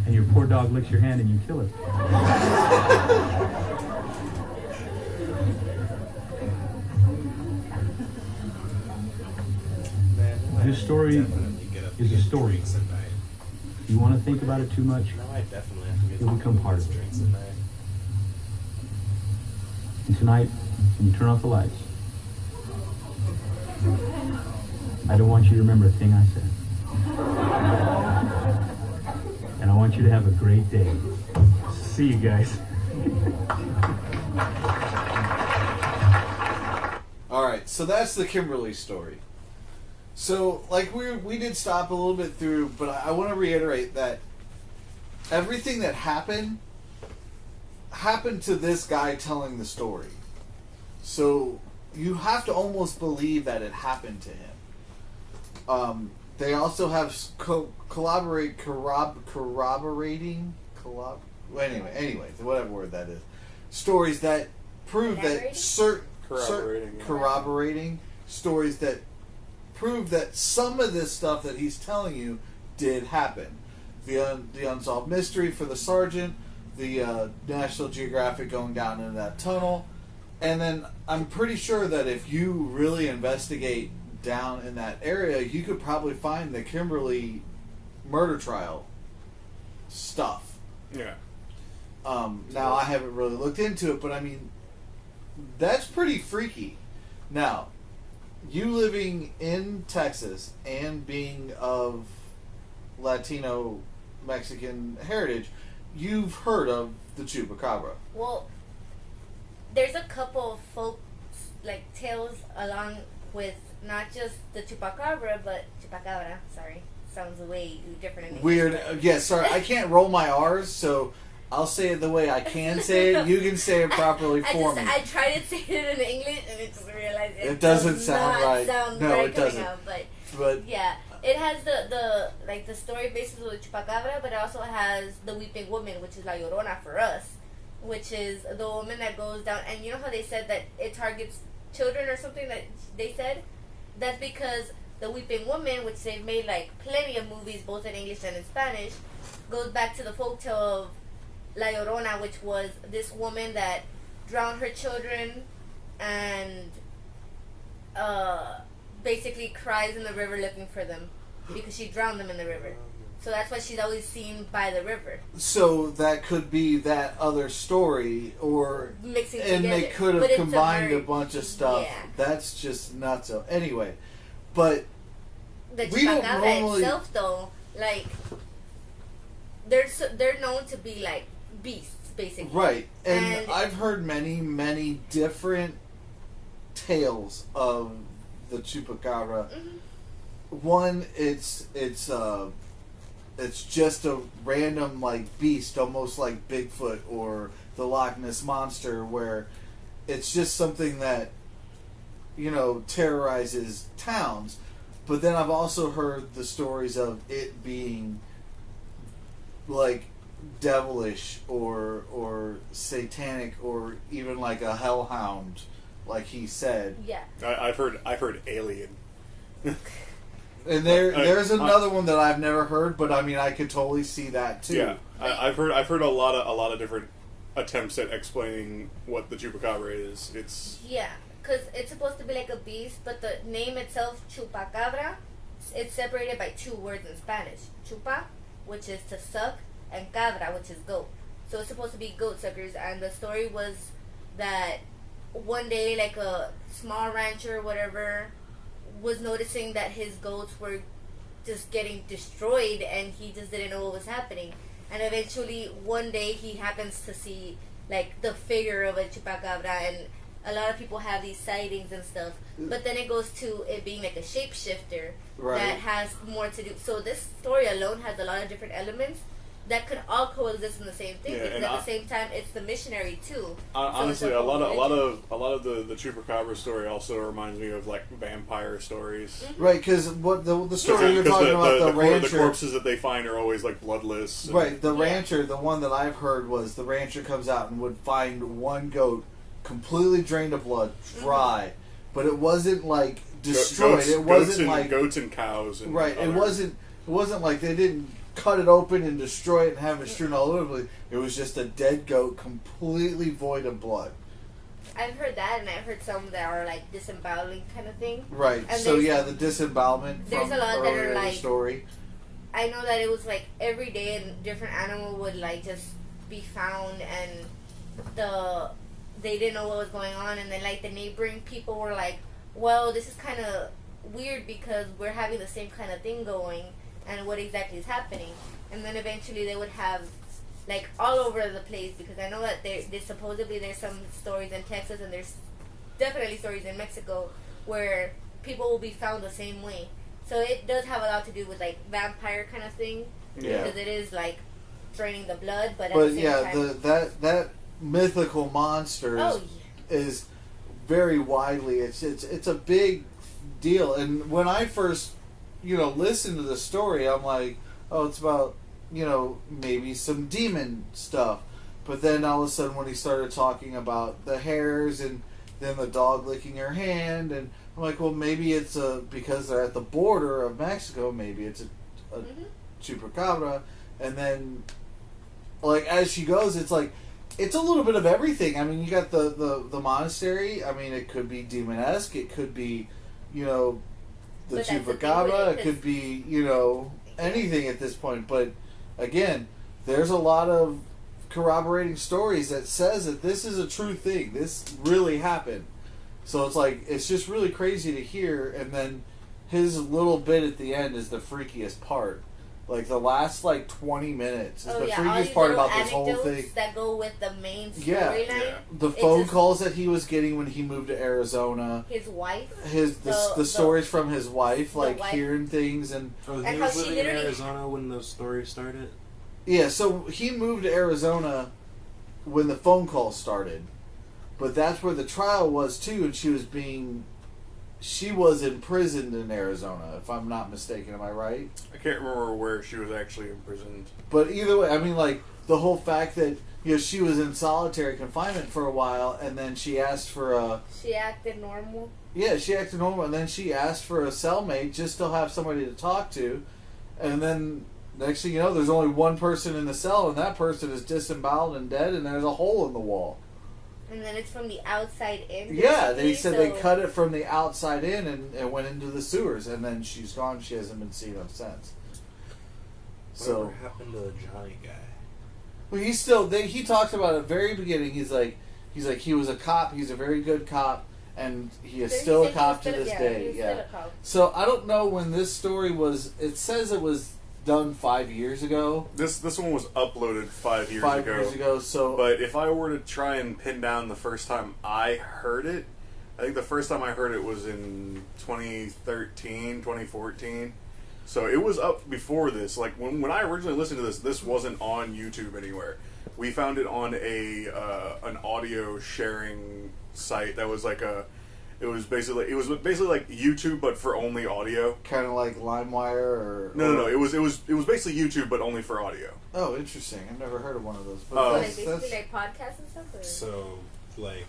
And your poor dog licks your hand and you kill it. This story is a story. If you want to think about it too much, you'll become part of it. And tonight, when you turn off the lights, I don't want you to remember a thing I said. And I want you to have a great day. See you guys. All right, so that's the Kimberly story. So, like, we did stop a little bit through, but I want to reiterate that everything that happened to this guy telling the story. So you have to almost believe that it happened to him. They also have corroborating, anyway, whatever word that is, stories that prove that corroborating stories that prove that some of this stuff that he's telling you did happen. The unsolved mystery for the sergeant, the National Geographic going down into that tunnel, and then I'm pretty sure that if you really investigate down in that area, you could probably find the Kimberly murder trial stuff. Yeah. Now, I haven't really looked into it, but I mean, that's pretty freaky. Now, you living in Texas and being of Latino Mexican heritage, you've heard of the Chupacabra. Well, there's a couple of folk tales along with not just the Chupacabra, but Chupacabra. Sorry, sounds way different in English. Weird. Sorry, I can't roll my R's, so I'll say it the way I can say it. You can say it properly for me. I tried to say it in English, and I just realized it doesn't sound right. No, it doesn't. But yeah, it has the story basis of the Chupacabra, but it also has the Weeping Woman, which is La Llorona for us, which is the woman that goes down. And you know how they said that it targets children or something that they said? That's because the Weeping Woman, which they've made plenty of movies both in English and in Spanish, goes back to the folktale of La Llorona, which was this woman that drowned her children and basically cries in the river looking for them because she drowned them in the river. So that's why she's always seen by the river. So that could be that other story, or mixing and together. they could have combined a bunch of stuff. Yeah. That's just nuts. Anyway, but the Chupacabra itself, though, they're known to be beasts, basically. Right, and I've heard many different tales of the Chupacabra. Mm-hmm. One, it's it's just a random like beast, almost like Bigfoot or the Loch Ness monster, where it's just something that terrorizes towns. But then I've also heard the stories of it being like devilish or satanic or even like a hellhound, like he said. Yeah. I've heard alien. And there's another one that I've never heard, but I mean I could totally see that too. Yeah, I've heard a lot of different attempts at explaining what the chupacabra is. Yeah, because it's supposed to be like a beast, but the name itself, chupacabra, it's separated by two words in Spanish. Chupa, which is to suck, and cabra, which is goat. So it's supposed to be goat suckers, and the story was that one day, like a small rancher, whatever, was noticing that his goats were just getting destroyed, and he just didn't know what was happening. And eventually, one day, he happens to see like the figure of a chupacabra, and a lot of people have these sightings and stuff. But then it goes to it being like a shapeshifter that has more to do. So this story alone has a lot of different elements that could all coexist in the same thing. Yeah, because and at the same time, it's the missionary too. Honestly, so a lot of the chupacabra story also reminds me of like vampire stories. Mm-hmm. Right, because what the story you're talking about, the rancher, the corpses that they find are always like bloodless. Right, the rancher, the one that I've heard was the rancher comes out and would find one goat completely drained of blood, dry, but it wasn't like destroyed. It wasn't like goats and cows. And right. other. It wasn't like they didn't cut it open and destroy it and have it strewn all over the place. It was just a dead goat, completely void of blood. I've heard that, and I've heard some that are like disemboweling kind of thing. Right. And So yeah, the disembowelment there's from a lot that earlier are in the like story. I know that it was like every day a different animal would like just be found, and they didn't know what was going on, and then like the neighboring people were like, well, this is kind of weird because we're having the same kind of thing going, and what exactly is happening. And then eventually they would have like all over the place, because I know that there's supposedly there's some stories in Texas, and there's definitely stories in Mexico where people will be found the same way. So it does have a lot to do with like vampire kind of thing, because it is like draining the blood, but at the same time, that mythical monster is very widely. It's a big deal. And when I first listened to the story, I'm like, oh, it's about maybe some demon stuff. But then all of a sudden, when he started talking about the hairs and then the dog licking her hand, and I'm like, well, maybe it's because they're at the border of Mexico. Maybe it's a chupacabra. And then, like as she goes, it's like it's a little bit of everything. I mean, you got the monastery. I mean, it could be demon-esque. It could be, the chupacabra. It could be, anything at this point. But again, there's a lot of corroborating stories that says that this is a true thing. This really happened. So it's like, it's just really crazy to hear. And then his little bit at the end is the freakiest part. Like the last 20 minutes is the freakiest part about this whole thing. That go with the main storyline. Yeah. The phone calls that he was getting when he moved to Arizona. His wife. The stories from his wife, hearing things and. Oh, he was living in Arizona when those stories started. Yeah, so he moved to Arizona when the phone calls started, but that's where the trial was too, and she was imprisoned in Arizona, if I'm not mistaken. Am I right? I can't remember where she was actually imprisoned. But either way, I mean, the whole fact that she was in solitary confinement for a while, and then she asked for She acted normal. Yeah, she acted normal, and then she asked for a cellmate just to have somebody to talk to, and then next thing you know, there's only one person in the cell, and that person is disemboweled and dead, and there's a hole in the wall. And then it's from the outside in. Yeah, they said they cut it from the outside in and went into the sewers, and then she's gone. She hasn't been seen of since. Whatever happened to the Johnny guy? Well, he's still. He talks about it at the very beginning. He's like he was a cop. He's a very good cop, and he is still a cop to this day. Yeah. So I don't know when this story was. It says it was done 5 years ago. This one was uploaded 5 years ago. 5 years ago, so... But if I were to try and pin down the first time I heard it, I think the first time I heard it was in 2013, 2014. So it was up before this. Like when I originally listened to this wasn't on YouTube anywhere. We found it on an audio sharing site that was like it was basically like YouTube but for only audio. Kind of like LimeWire or No. It was basically YouTube but only for audio. Oh, interesting. I've never heard of one of those. But So, like, that's- basically that's- like podcasts and stuff? Or? So, like,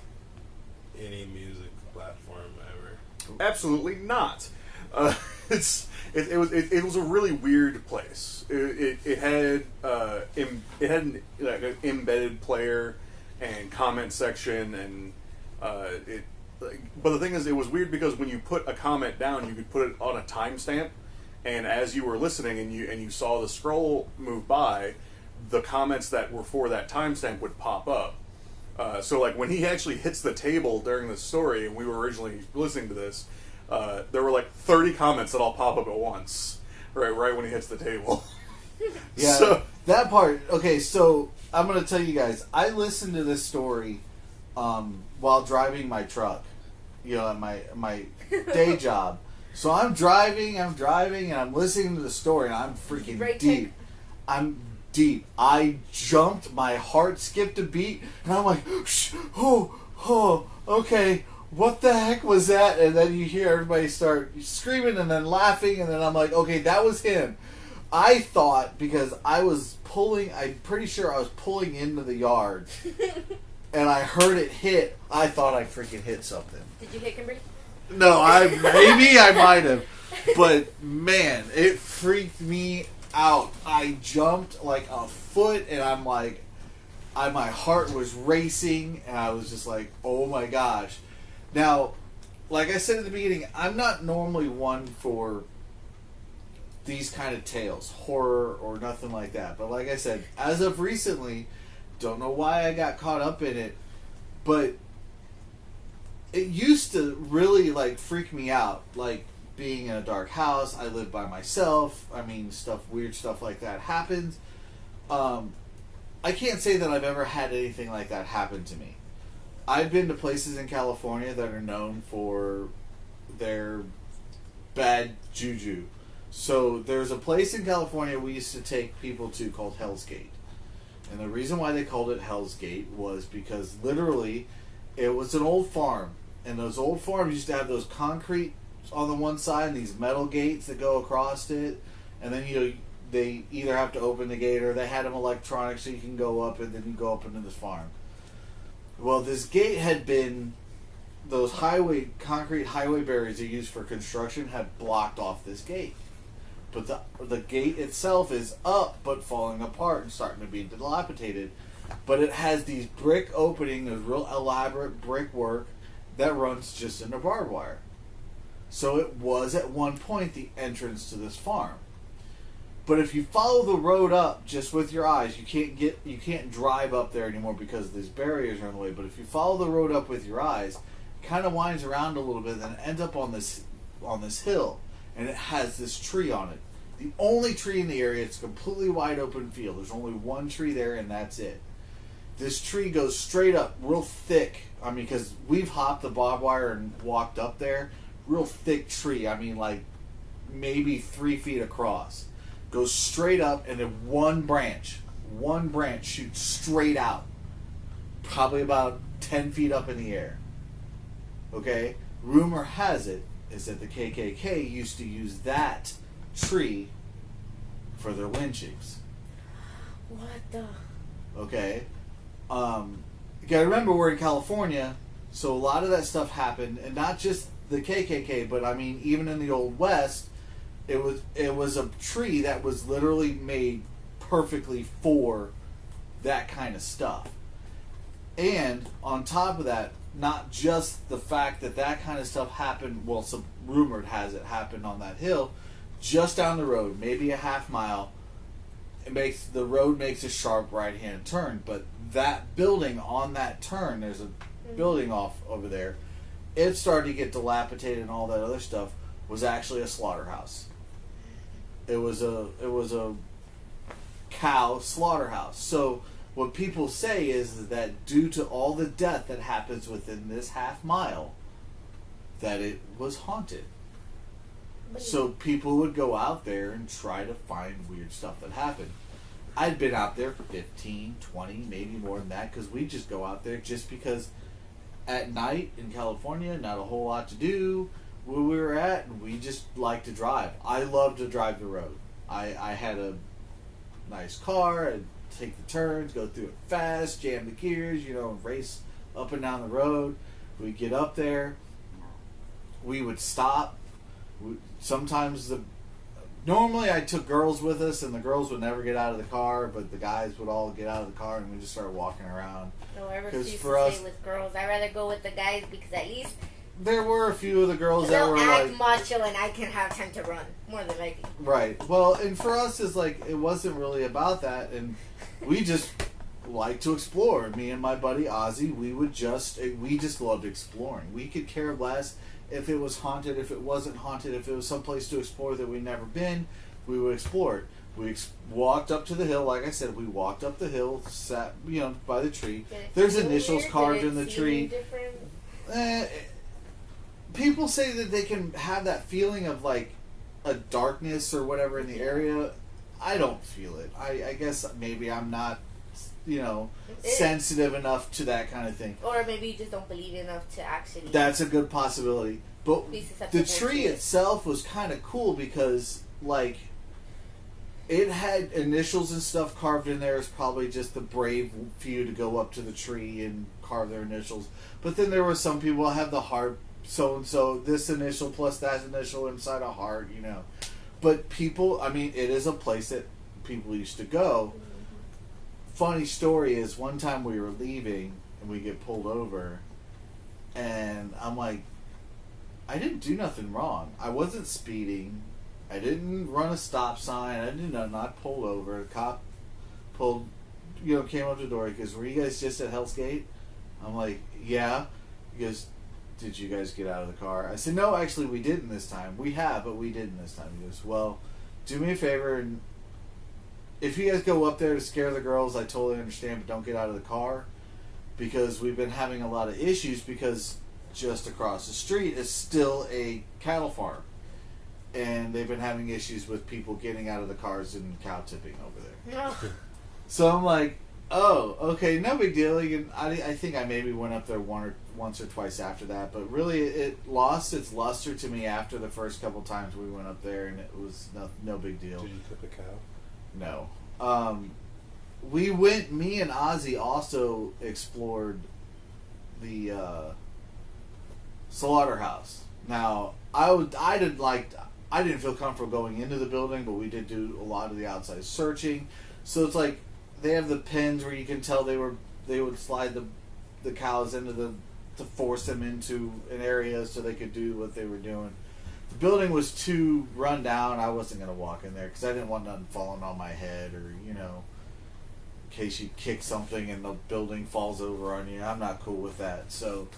any music platform ever. Absolutely not. It was a really weird place. It had an embedded player and comment section and but the thing is, it was weird because when you put a comment down, you could put it on a timestamp, and as you were listening and you saw the scroll move by, the comments that were for that timestamp would pop up. So like when he actually hits the table during the story, and we were originally listening to this, there were like 30 comments that all pop up at once, right when he hits the table. Yeah, So- that part. Okay, so I'm going to tell you guys. I listened to this story while driving my truck, at my day job. So I'm driving, and I'm listening to the story, and I'm freaking Right deep. take. I'm deep. I jumped. My heart skipped a beat, and I'm like, okay. What the heck was that? And then you hear everybody start screaming and then laughing, and then I'm like, okay, that was him. I thought, because I'm pretty sure I was pulling into the yard, and I heard it hit, I thought I freaking hit something. Did you hit Kimberly? No, maybe I might have. But, man, it freaked me out. I jumped like a foot, and I'm like, my heart was racing, and I was just like, oh my gosh. Now, like I said at the beginning, I'm not normally one for these kind of tales, horror or nothing like that. But like I said, as of recently, don't know why I got caught up in it, but it used to really like freak me out, like being in a dark house. I live by myself. I mean, weird stuff like that happens. I can't say that I've ever had anything like that happen to me. I've been to places in California that are known for their bad juju. So there's a place in California we used to take people to called Hell's Gate. And the reason why they called it Hell's Gate was because literally it was an old farm. And those old farms used to have those concrete on the one side and these metal gates that go across it. And then they either have to open the gate or they had them electronic so you can go up and then you go up into this farm. Well, this gate had been, those concrete highway barriers they used for construction had blocked off this gate. But the gate itself is up but falling apart and starting to be dilapidated. But it has these brick opening, a real elaborate brickwork that runs just into barbed wire. So it was at one point the entrance to this farm. But if you follow the road up just with your eyes, you can't drive up there anymore because these barriers are in the way. But if you follow the road up with your eyes, it kind of winds around a little bit and ends up on this hill, and it has this tree on it. The only tree in the area. It's a completely wide open field. There's only one tree there, and that's it. This tree goes straight up, real thick. I mean, because we've hopped the barbed wire and walked up there. Real thick tree. I mean, like maybe 3 feet across. Goes straight up, and then one branch shoots straight out, probably about 10 feet up in the air. Okay? Rumor has it is that the KKK used to use that tree for their lynchings. What the? Okay? You gotta remember we're in California, so a lot of that stuff happened, and not just the KKK, but I mean, even in the Old West, it was a tree that was literally made perfectly for that kind of stuff. And on top of that, not just the fact that kind of stuff happened, well, some rumored has it happened on that hill, just down the road, maybe a half mile, the road makes a sharp right-hand turn, but that building on that turn, there's a building off over there, it started to get dilapidated and all that other stuff, was actually a slaughterhouse. It was a cow slaughterhouse. So what people say is that due to all the death that happens within this half mile, that it was haunted. So people would go out there and try to find weird stuff that happened. I'd been out there 15, 20, maybe more than that, because we just go out there just because at night in California, not a whole lot to do where we were at, and we just like to drive. I love to drive the road. I had a nice car, I'd take the turns, go through it fast, jam the gears, race up and down the road. We'd get up there, we would stop. Normally I took girls with us, and the girls would never get out of the car, but the guys would all get out of the car, and we just started walking around. No, I refuse to for us, stay with girls. I'd rather go with the guys because at least there were a few of the girls that they'll were act like macho and I can have time to run, more than likely. right. Well, and for us, it's like it wasn't really about that, and we just like to explore. Me and my buddy Ozzy, we just loved exploring. We could care less if it was haunted, if it wasn't haunted, if it was someplace to explore that we'd never been, we would explore it. We walked up to the hill, like I said, we walked up the hill, sat, by the tree. There's initials weird? carved Did in the it tree. seem different? People say that they can have that feeling of like a darkness or whatever in the area. I don't feel it. I guess maybe I'm not, sensitive enough to that kind of thing. Or maybe you just don't believe enough to actually. That's a good possibility. But be susceptible the tree to it. itself was kind of cool because, like, it had initials and stuff carved in there. It's probably just the brave few to go up to the tree and carve their initials. But then there were some people that have the heart, so-and-so, this initial plus that initial inside a heart, But people, it is a place that people used to go. Funny story is, one time we were leaving and we get pulled over, and I'm like, I didn't do nothing wrong. I wasn't speeding. I didn't run a stop sign. I did not pull over. The cop pulled, came up to the door. He goes, "Were you guys just at Hell's Gate?" I'm like, "Yeah." He goes, "Did you guys get out of the car?" I said, "No, actually we didn't this time. We have, but we didn't this time." He goes, "Well, do me a favor, and if you guys go up there to scare the girls, I totally understand, but don't get out of the car, because we've been having a lot of issues because just across the street is still a cattle farm, and they've been having issues with people getting out of the cars and cow tipping over there." No. So I'm like, "Oh, okay, no big deal." I think I maybe went up there once or twice after that, but really it lost its luster to me after the first couple times we went up there, and it was no big deal. Did you tip a cow? No. Me and Ozzy also explored the slaughterhouse. Now, I didn't feel comfortable going into the building, but we did do a lot of the outside searching. So it's like they have the pens where you can tell they would slide the cows into to force them into an area so they could do what they were doing. The building was too run down. I wasn't going to walk in there because I didn't want nothing falling on my head, or in case you kick something and the building falls over on you. I'm not cool with that. So,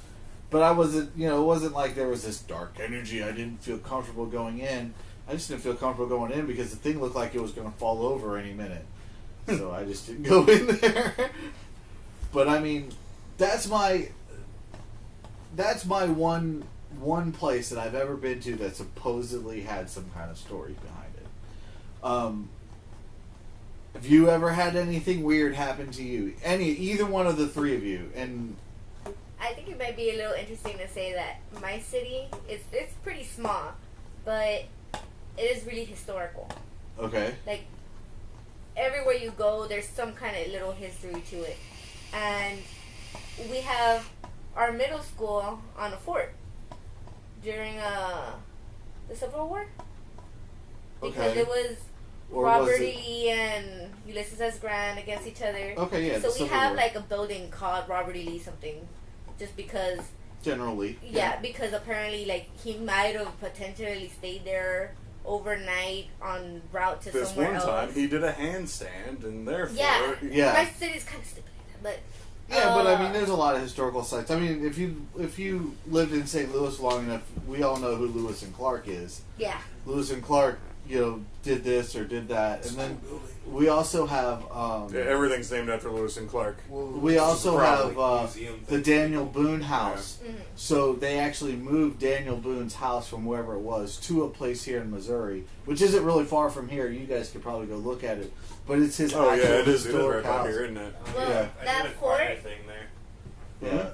but I wasn't, it wasn't like there was this dark energy. I didn't feel comfortable going in. I just didn't feel comfortable going in because the thing looked like it was going to fall over any minute. So I just didn't go in there. But that's my one place that I've ever been to that supposedly had some kind of story behind it. Have you ever had anything weird happen to you? Either one of the three of you? And I think it might be a little interesting to say that my city it's pretty small, but it is really historical. okay, Like everywhere you go, there's some kind of little history to it, and we have our middle school on a fort during the Civil War, because Okay. it was Or Robert was E. it- Lee and Ulysses S. Grant against each other. Okay, yeah, So the we Civil have War. like a building called Robert E. Lee something, just because. generally, Yeah, because apparently, like, he might have potentially stayed there overnight en route to This somewhere one else. time, he did a handstand, and therefore, Yeah, Yeah. my city's kind of stupid like that, Yeah, but Uh, there's a lot of historical sites. If you lived in St. Louis long enough, we all know who Lewis and Clark is. yeah, Lewis and Clark did this or did that, and then we also have everything's named after Lewis and Clark. we also have museum the thing. Daniel Boone house. Mhm. So they actually moved Daniel Boone's house from wherever it was to a place here in Missouri, which isn't really far from here. You guys could probably go look at it, but it's his Oh actual yeah, it is historic right by house. here, isn't it? Well, Yeah. I that did a choir fort. thing there.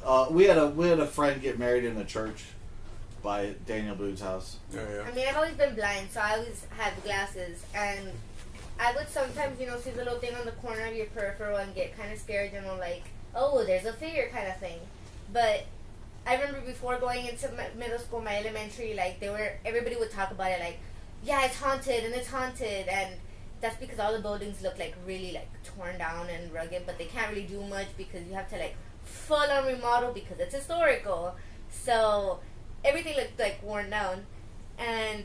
Yeah, we had a friend get married in a church by Daniel Boone's house. Yeah, yeah. I mean, I've always been blind, so I always had glasses, and I would sometimes, see the little thing on the corner of your peripheral and get kind of scared, like, oh, there's a figure kind of thing. But I remember before going into middle school, my elementary, everybody would talk about it, like, yeah, it's haunted, and that's because all the buildings look like really like torn down and rugged, but they can't really do much because you have to like full on remodel because it's historical. So everything looked like worn down, and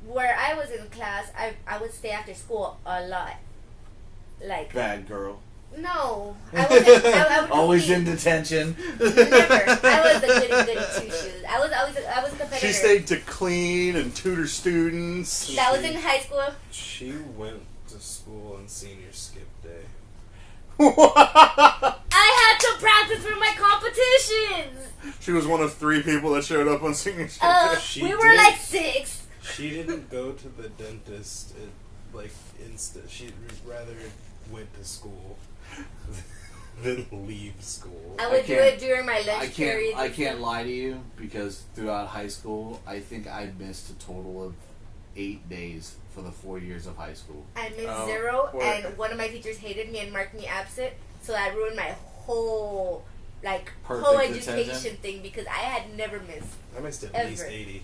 where I was in class, I would stay after school a lot. Like Bad girl. no, I would Always compete. in detention. Never. I was a goody two shoes. I was a competitor. She stayed to clean and tutor students. That was in high school. She went to school on senior skip day. I had to practice for my competitions. She was one of 3 people that showed up on senior skip day. She We were did. like 6. She didn't go to the dentist. She'd rather went to school than leave school. I would do can't- it during my lunch period. I can't lie to you because throughout high school, I think I missed a total of 8 days for the 4 years of high school. I missed Oh, 0, what? and one of my teachers hated me and marked me absent, so that ruined my whole whole Perfect education attention. thing because I had never missed. I missed at Ever. least 80.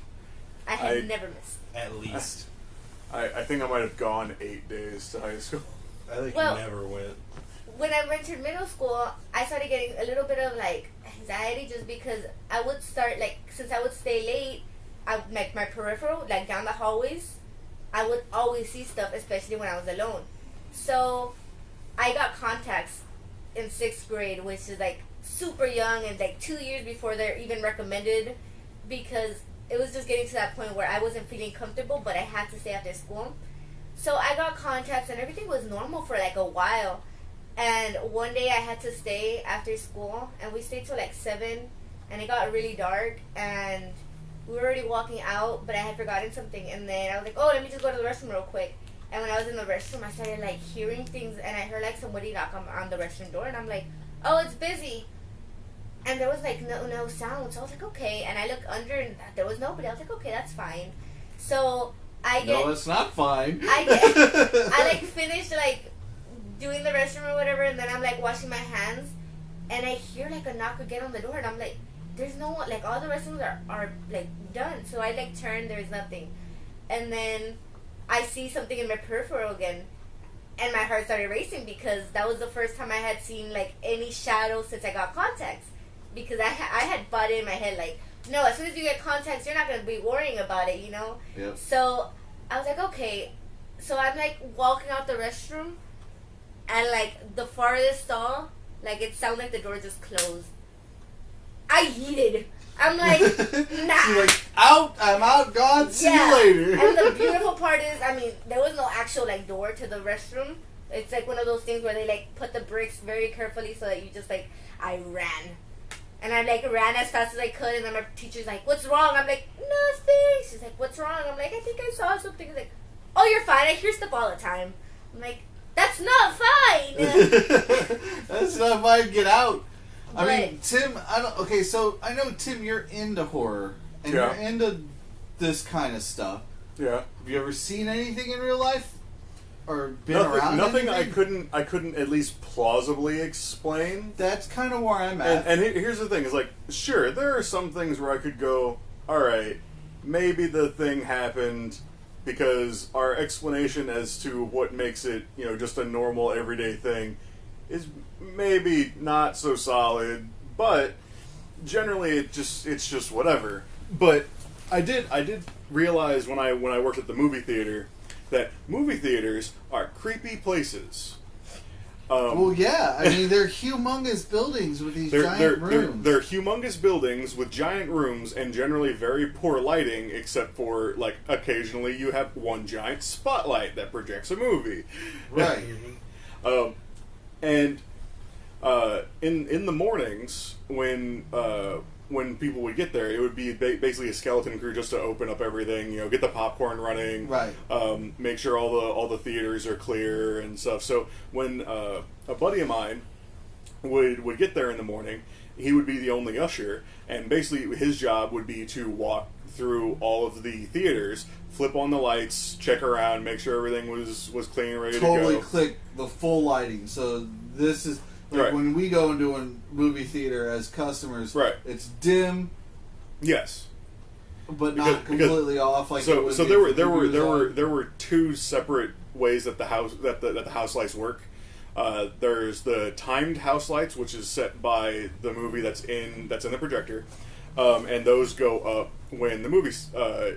I had I- never missed. At least. I think I might have gone 8 days to high school. I Well- never went. When I went to middle school, I started getting a little bit of anxiety just because I would start since I would stay late, my peripheral down the hallways, I would always see stuff, especially when I was alone. So I got contacts in 6th grade, which is super young and 2 years before they're even recommended, because it was just getting to that point where I wasn't feeling comfortable, but I had to stay after school. So I got contacts and everything was normal for a while. And one day I had to stay after school, and we stayed till 7, and it got really dark, and we were already walking out, but I had forgotten something, and then I was like, oh, let me just go to the restroom real quick. And when I was in the restroom, I started hearing things, and I heard somebody knock on the restroom door, and I'm like, oh, it's busy. And there was no sound, so I was like, okay. And I looked under, and there was nobody. I was like, okay, that's fine. So I get, No, it's not fine. I finished doing the restroom or whatever, and then I'm washing my hands, and I hear a knock again on the door, and I'm like, there's no one, all the restrooms are done. So I turn, there's nothing, and then I see something in my peripheral again, and my heart started racing because that was the first time I had seen any shadow since I got contacts, because I had bought it in my head no, as soon as you get contacts, you're not gonna be worrying about it, Yep. So I was like, okay. So I'm walking out the restroom, and the farthest stall, it sounded like the door just closed. I yeeted. I'm like, nah. You're out. I'm out. God, see you later. And the beautiful part is, there was no actual door to the restroom. It's one of those things where they put the bricks very carefully so that you just I ran. And I ran as fast as I could, and then my teacher's like, what's wrong? I'm like, nothing. She's like, what's wrong? I'm like, I think I saw something. She's like, oh, you're fine. I hear stuff all the time. I'm like, that's not fine. That's not fine. Get out. I But- mean, Tim, okay, so I know, Tim, you're into horror, and Yeah. you're into this kind of stuff. Yeah. Have you ever seen anything in real life? Or been around Nothing anything? I couldn't at least plausibly explain. That's kind of where I'm at. And here's the thing: is sure, there are some things where I could go, all right, maybe the thing happened because our explanation as to what makes it, just a normal everyday thing, is maybe not so solid. But generally, it's just whatever. But I did realize when I worked at the movie theater that movie theaters are creepy places. Well, yeah. I mean, they're humongous buildings with these giant rooms. They're humongous buildings with giant rooms and generally very poor lighting, except for, like, occasionally you have one giant spotlight that projects a movie. Right. And in the mornings, when people would get there, it would be basically a skeleton crew just to open up everything, get the popcorn running, right? Make sure all the theaters are clear and stuff. So when a buddy of mine would get there in the morning, he would be the only usher, and basically his job would be to walk through all of the theaters, flip on the lights, check around, make sure everything was clean and ready to go. Totally click the full lighting. So this is. Like right. When we go into a movie theater as customers, right. It's dim, yes, but not completely off. Like so there were two separate ways that the house lights work. There's the timed house lights, which is set by the movie that's in the projector, and those go up when the movie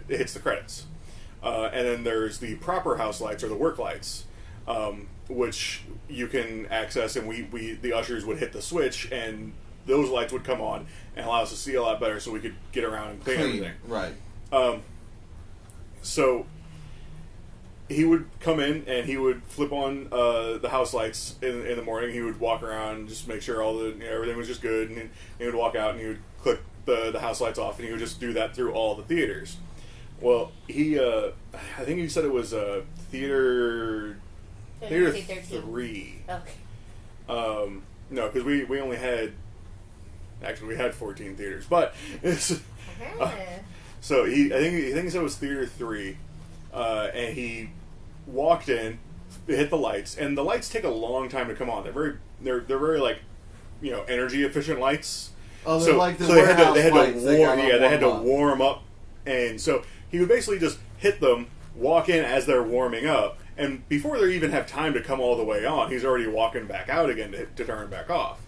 hits the credits. And then there's the proper house lights or the work lights. Which you can access, and the ushers would hit the switch, and those lights would come on and allow us to see a lot better, so we could get around and clean everything. Right. So he would come in and he would flip on the house lights in the morning. He would walk around and just make sure everything was just good, and he would walk out and he would click the house lights off, and he would just do that through all the theaters. Well, I think he said it was theater 3. Okay. No, because we only had. Actually, we had 14 theaters, but so I think he said it was theater 3, and he walked in, hit the lights, and the lights take a long time to come on. They're very like, energy efficient lights. Oh, they're like the they warehouse had lights. they had to warm up, and so he would basically just hit them, walk in as they're warming up. And before they even have time to come all the way on, he's already walking back out again to turn back off.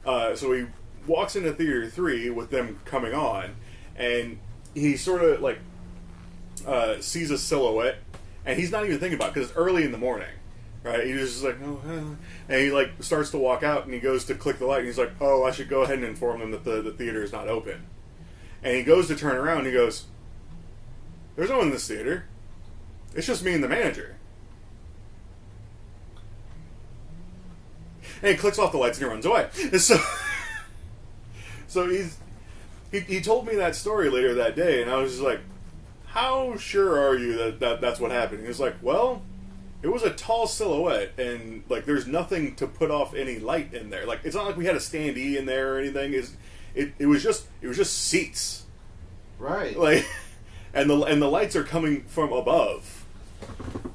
So he walks into Theater 3 with them coming on, and he sort of like sees a silhouette, and he's not even thinking about it because it's early in the morning, right? He's just like, and he like starts to walk out, and he goes to click the light, and he's like, oh, I should go ahead and inform them that the theater is not open. And he goes to turn around, and he goes, there's no one in this theater. It's just me and the manager. And he clicks off the lights and he runs away. And so he told me that story later that day, and I was just like, how sure are you that that's what happened? He was like, well, it was a tall silhouette, and like there's nothing to put off any light in there. Like it's not like we had a standee in there or anything. It was just seats, right? Like, and the lights are coming from above,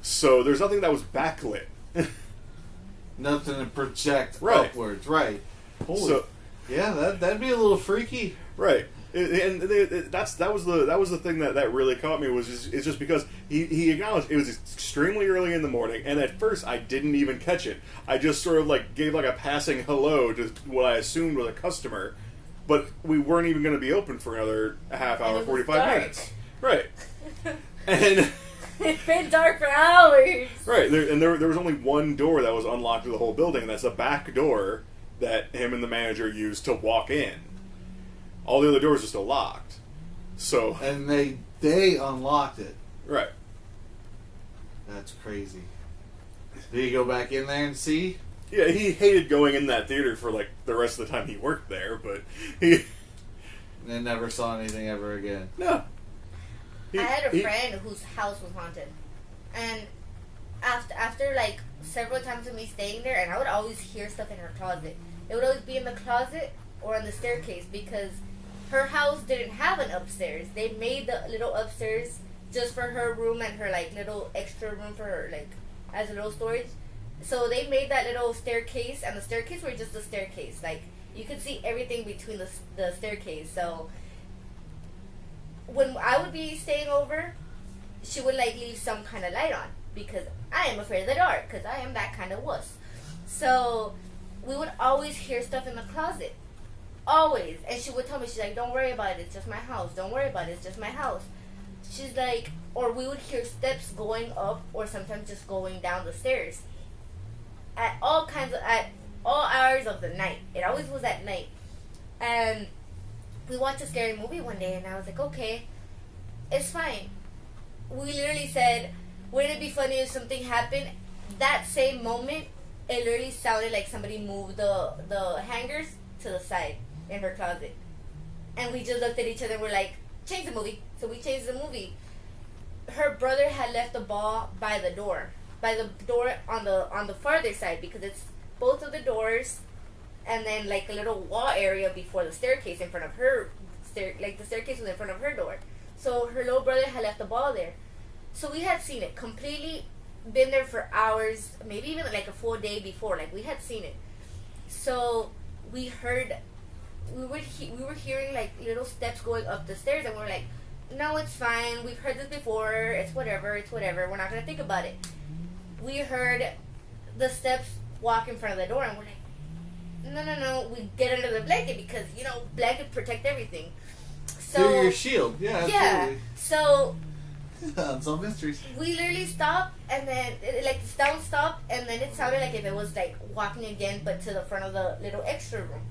so there's nothing that was backlit. Nothing to project right. upwards, right? Holy, so, yeah, that'd be a little freaky, right? And that was the thing that really caught me it's just because he acknowledged it was extremely early in the morning, and at first I didn't even catch it. I just sort of like gave like a passing hello to what I assumed was a customer, but we weren't even going to be open for another half hour, 45 minutes, right? And it's been dark for hours. Right, there was only one door that was unlocked to the whole building, and that's the back door that him and the manager used to walk in. All the other doors are still locked. So and they unlocked it. Right. That's crazy. Did he go back in there and see? Yeah, he hated going in that theater for like the rest of the time he worked there, but he and never saw anything ever again. No. I had a friend whose house was haunted, and after like several times of me staying there, and I would always hear stuff in her closet. It would always be in the closet or on the staircase because her house didn't have an upstairs. They made the little upstairs just for her room and her like little extra room for her like as a little storage. So they made that little staircase, and the staircase were just a staircase. Like you could see everything between the staircase. So when I would be staying over, she would like leave some kind of light on because I am afraid of the dark because I am that kind of wuss. So we would always hear stuff in the closet, always. And she would tell me, she's like, "Don't worry about it. It's just my house. Don't worry about it. It's just my house." She's like, or we would hear steps going up or sometimes just going down the stairs. at all hours of the night. It always was at night. And we watched a scary movie one day, and I was like, okay, it's fine. We literally said, wouldn't it be funny if something happened? That same moment, it literally sounded like somebody moved the hangers to the side in her closet. And we just looked at each other and we're like, change the movie. So we changed the movie. Her brother had left the ball by the door on the farther side, because it's both of the doors and then like a little wall area before the staircase in front of her like the staircase was in front of her door. So her little brother had left the ball there. So we had seen it completely, been there for hours, maybe even like a full day before. Like we had seen it. So we were hearing like little steps going up the stairs, and we're like, no, it's fine. We've heard this before. It's whatever. We're not gonna think about it. We heard the steps walk in front of the door, and we're like, no. We get under the blanket because blanket protect everything. So They're your shield. Yeah, absolutely. So Unsolved mysteries. we literally stopped, and then like the sound stopped, and then it sounded like if it was like walking again, but to the front of the little extra room.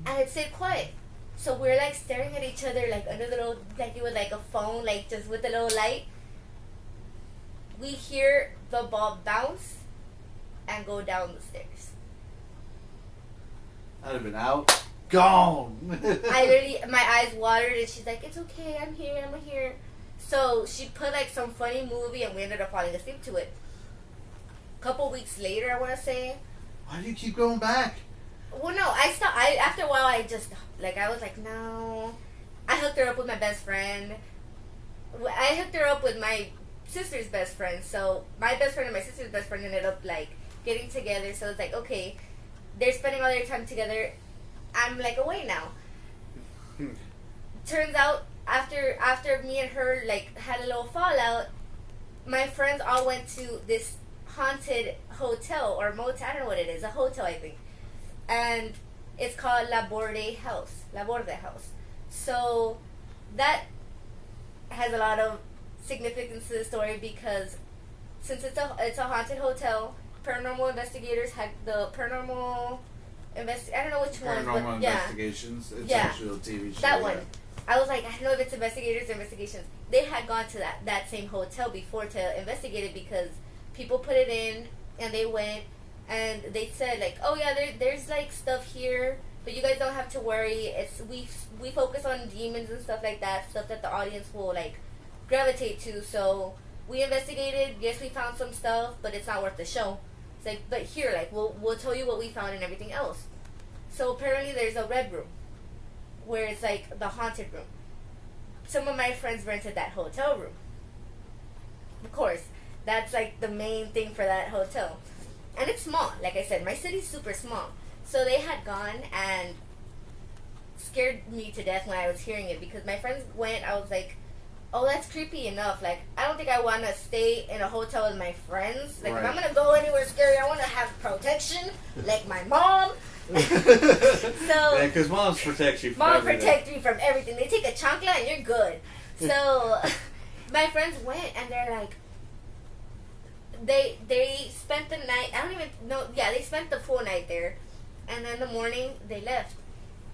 And it stayed quiet. So we're like staring at each other like under the little blanket with like a phone, like just with the little light. We hear the ball bounce and go down the stairs. I'd have been out. Gone. I literally, my eyes watered, and she's like, it's okay, I'm here. So she put like some funny movie, and we ended up falling asleep to it. A couple weeks later, I want to say. Why do you keep going back? Well, no, I stopped. After a while, I just like, I was like, no. I hooked her up with my best friend. I hooked her up with my sister's best friend. So my best friend and my sister's best friend ended up like getting together. So it's like, okay, they're spending all their time together. I'm like away now. Turns out after me and her like had a little fallout, my friends all went to this haunted hotel or motel. I don't know what it is. A hotel, I think. And it's called La Borde House. So that has a lot of significance to the story, because since it's a haunted hotel, paranormal investigators had the paranormal I don't know which one. Paranormal Investigations. It's actually a TV show. That one. I was like, I don't know if it's investigations. They had gone to that same hotel before to investigate it, because people put it in and they went and they said like, oh yeah, there's like stuff here, but you guys don't have to worry. It's we focus on demons and stuff like that, stuff that the audience will like gravitate to. So we investigated. Yes, we found some stuff, but it's not worth the show. It's like, but here, like we'll tell you what we found and everything else. So apparently there's a red room where it's like the haunted room. Some of my friends rented that hotel room. Of course, that's like the main thing for that hotel. And it's small. Like I said, my city's super small. So they had gone and scared me to death when I was hearing it, because my friends went. I was like, oh, that's creepy enough. Like, I don't think I want to stay in a hotel with my friends. Like, right. If I'm going to go anywhere scary, I want to have protection, like my mom. Yeah, because moms protect you from everything. Protect me from everything. They take a chancla and you're good. So my friends went, and they're like, they spent the night. I don't even know. Yeah, they spent the full night there, and then in the morning they left.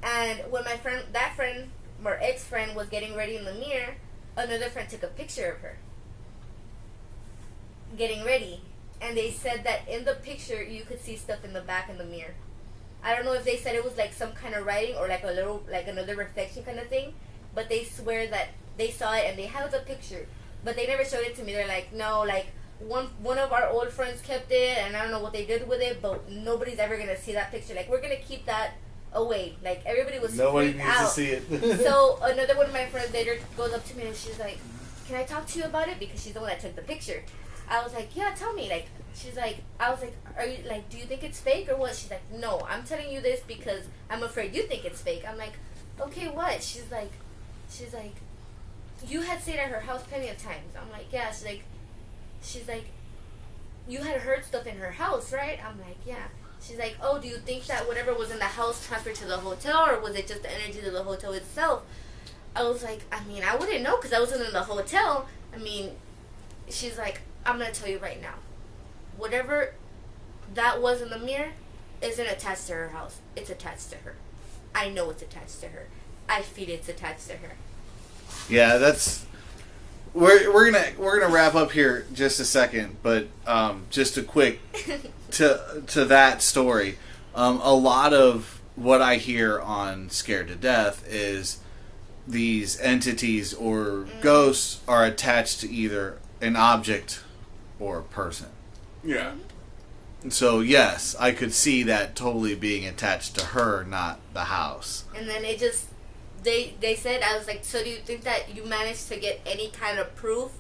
And when that friend or ex-friend was getting ready in the mirror, another friend took a picture of her getting ready, and they said that in the picture you could see stuff in the back in the mirror. I don't know if they said it was like some kind of writing or like a little, like another reflection kind of thing, but they swear that they saw it and they have the picture, but they never showed it to me. They're like, no, like one of our old friends kept it, and I don't know what they did with it, but nobody's ever gonna see that picture. Like, we're gonna keep that away. Like, everybody was nobody freaked needs out to see it. So another one of my friends later goes up to me and she's like, can I talk to you about it? Because she's the one that took the picture. I was like, yeah, tell me. Like, she's like, I was like, are you like, do you think it's fake or what? She's like, no, I'm telling you this because I'm afraid you think it's fake. I'm like, okay, what? She's like, you had stayed at her house plenty of times. I'm like, yeah. She's like, you had heard stuff in her house, right? I'm like, yeah. She's like, oh, do you think that whatever was in the house transferred to the hotel, or was it just the energy of the hotel itself? I was like, I mean, I wouldn't know because I wasn't in the hotel. I mean, she's like, I'm going to tell you right now. Whatever that was in the mirror isn't attached to her house. It's attached to her. I know it's attached to her. I feel it's attached to her. Yeah, that's. We're gonna wrap up here just a second, but just a quick to that story. A lot of what I hear on Scared to Death is these entities or ghosts are attached to either an object or a person. Yeah. So yes, I could see that totally being attached to her, not the house. And then it just, they said, I was like, so do you think that you managed to get any kind of proof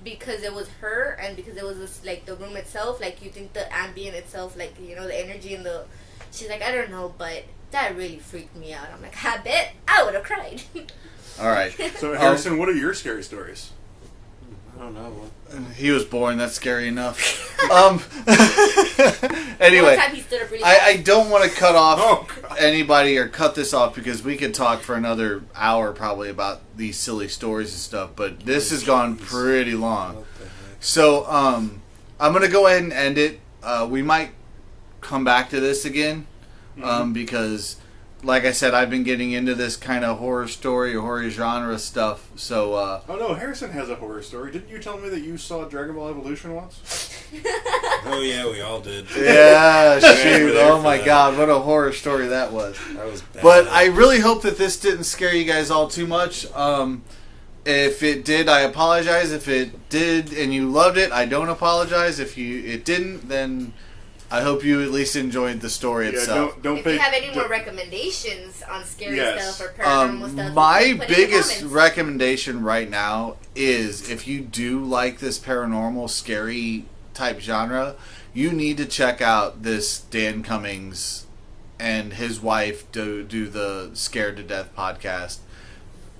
because it was her and because it was this, like the room itself? Like, you think the ambient itself, like, you know, the energy in the... She's like, I don't know, but that really freaked me out. I'm like, I bet I would have cried. All right. So Harrison, what are your scary stories? I don't know. He was born. That's scary enough. Anyway, One time he stood up really I don't want to cut off Oh, anybody or cut this off because we could talk for another hour probably about these silly stories and stuff. But this has gone pretty long. What the heck? So I'm going to go ahead and end it. We might come back to this again because, like I said, I've been getting into this kind of horror story or horror genre stuff. So oh no, Harrison has a horror story. Didn't you tell me that you saw Dragon Ball Evolution once? Oh yeah, we all did. yeah, We were shoot! there Oh for my that. God, what a horror story that was. That was bad. But I really hope that this didn't scare you guys all too much. If it did, I apologize. If it did and you loved it, I don't apologize. If it didn't, then I hope you at least enjoyed the story Yeah, itself. don't If pay. you have any more don't- recommendations on scary Yes. stuff or paranormal stuff, My put it in the biggest comments. recommendation right now is if you do like this paranormal, scary type genre, you need to check out this Dan Cummings and his wife do the Scared to Death podcast.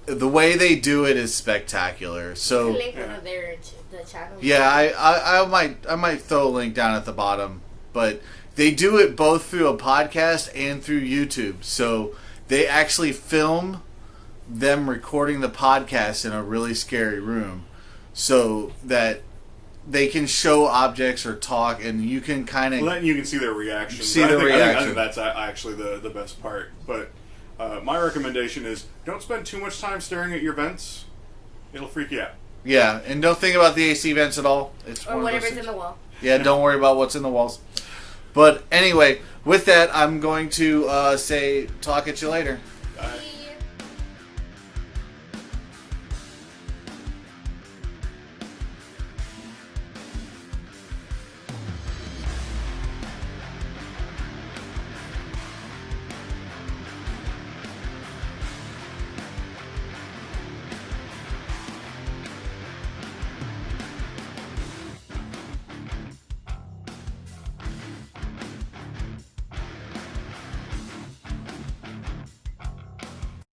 The way they do it is spectacular. So Link Yeah. over there the channel. yeah, I might throw a link down at the bottom, but they do it both through a podcast and through YouTube. So they actually film them recording the podcast in a really scary room, so that they can show objects or talk, and you can kind of Well, then you can see their reaction. See I the think, I reaction. think that's actually the best part. But my recommendation is don't spend too much time staring at your vents. It'll freak you out. yeah, and don't think about the AC vents at all. It's Or one of those whatever's things. in the wall. Yeah, don't worry about what's in the walls. But anyway, with that, I'm going to say talk at you later.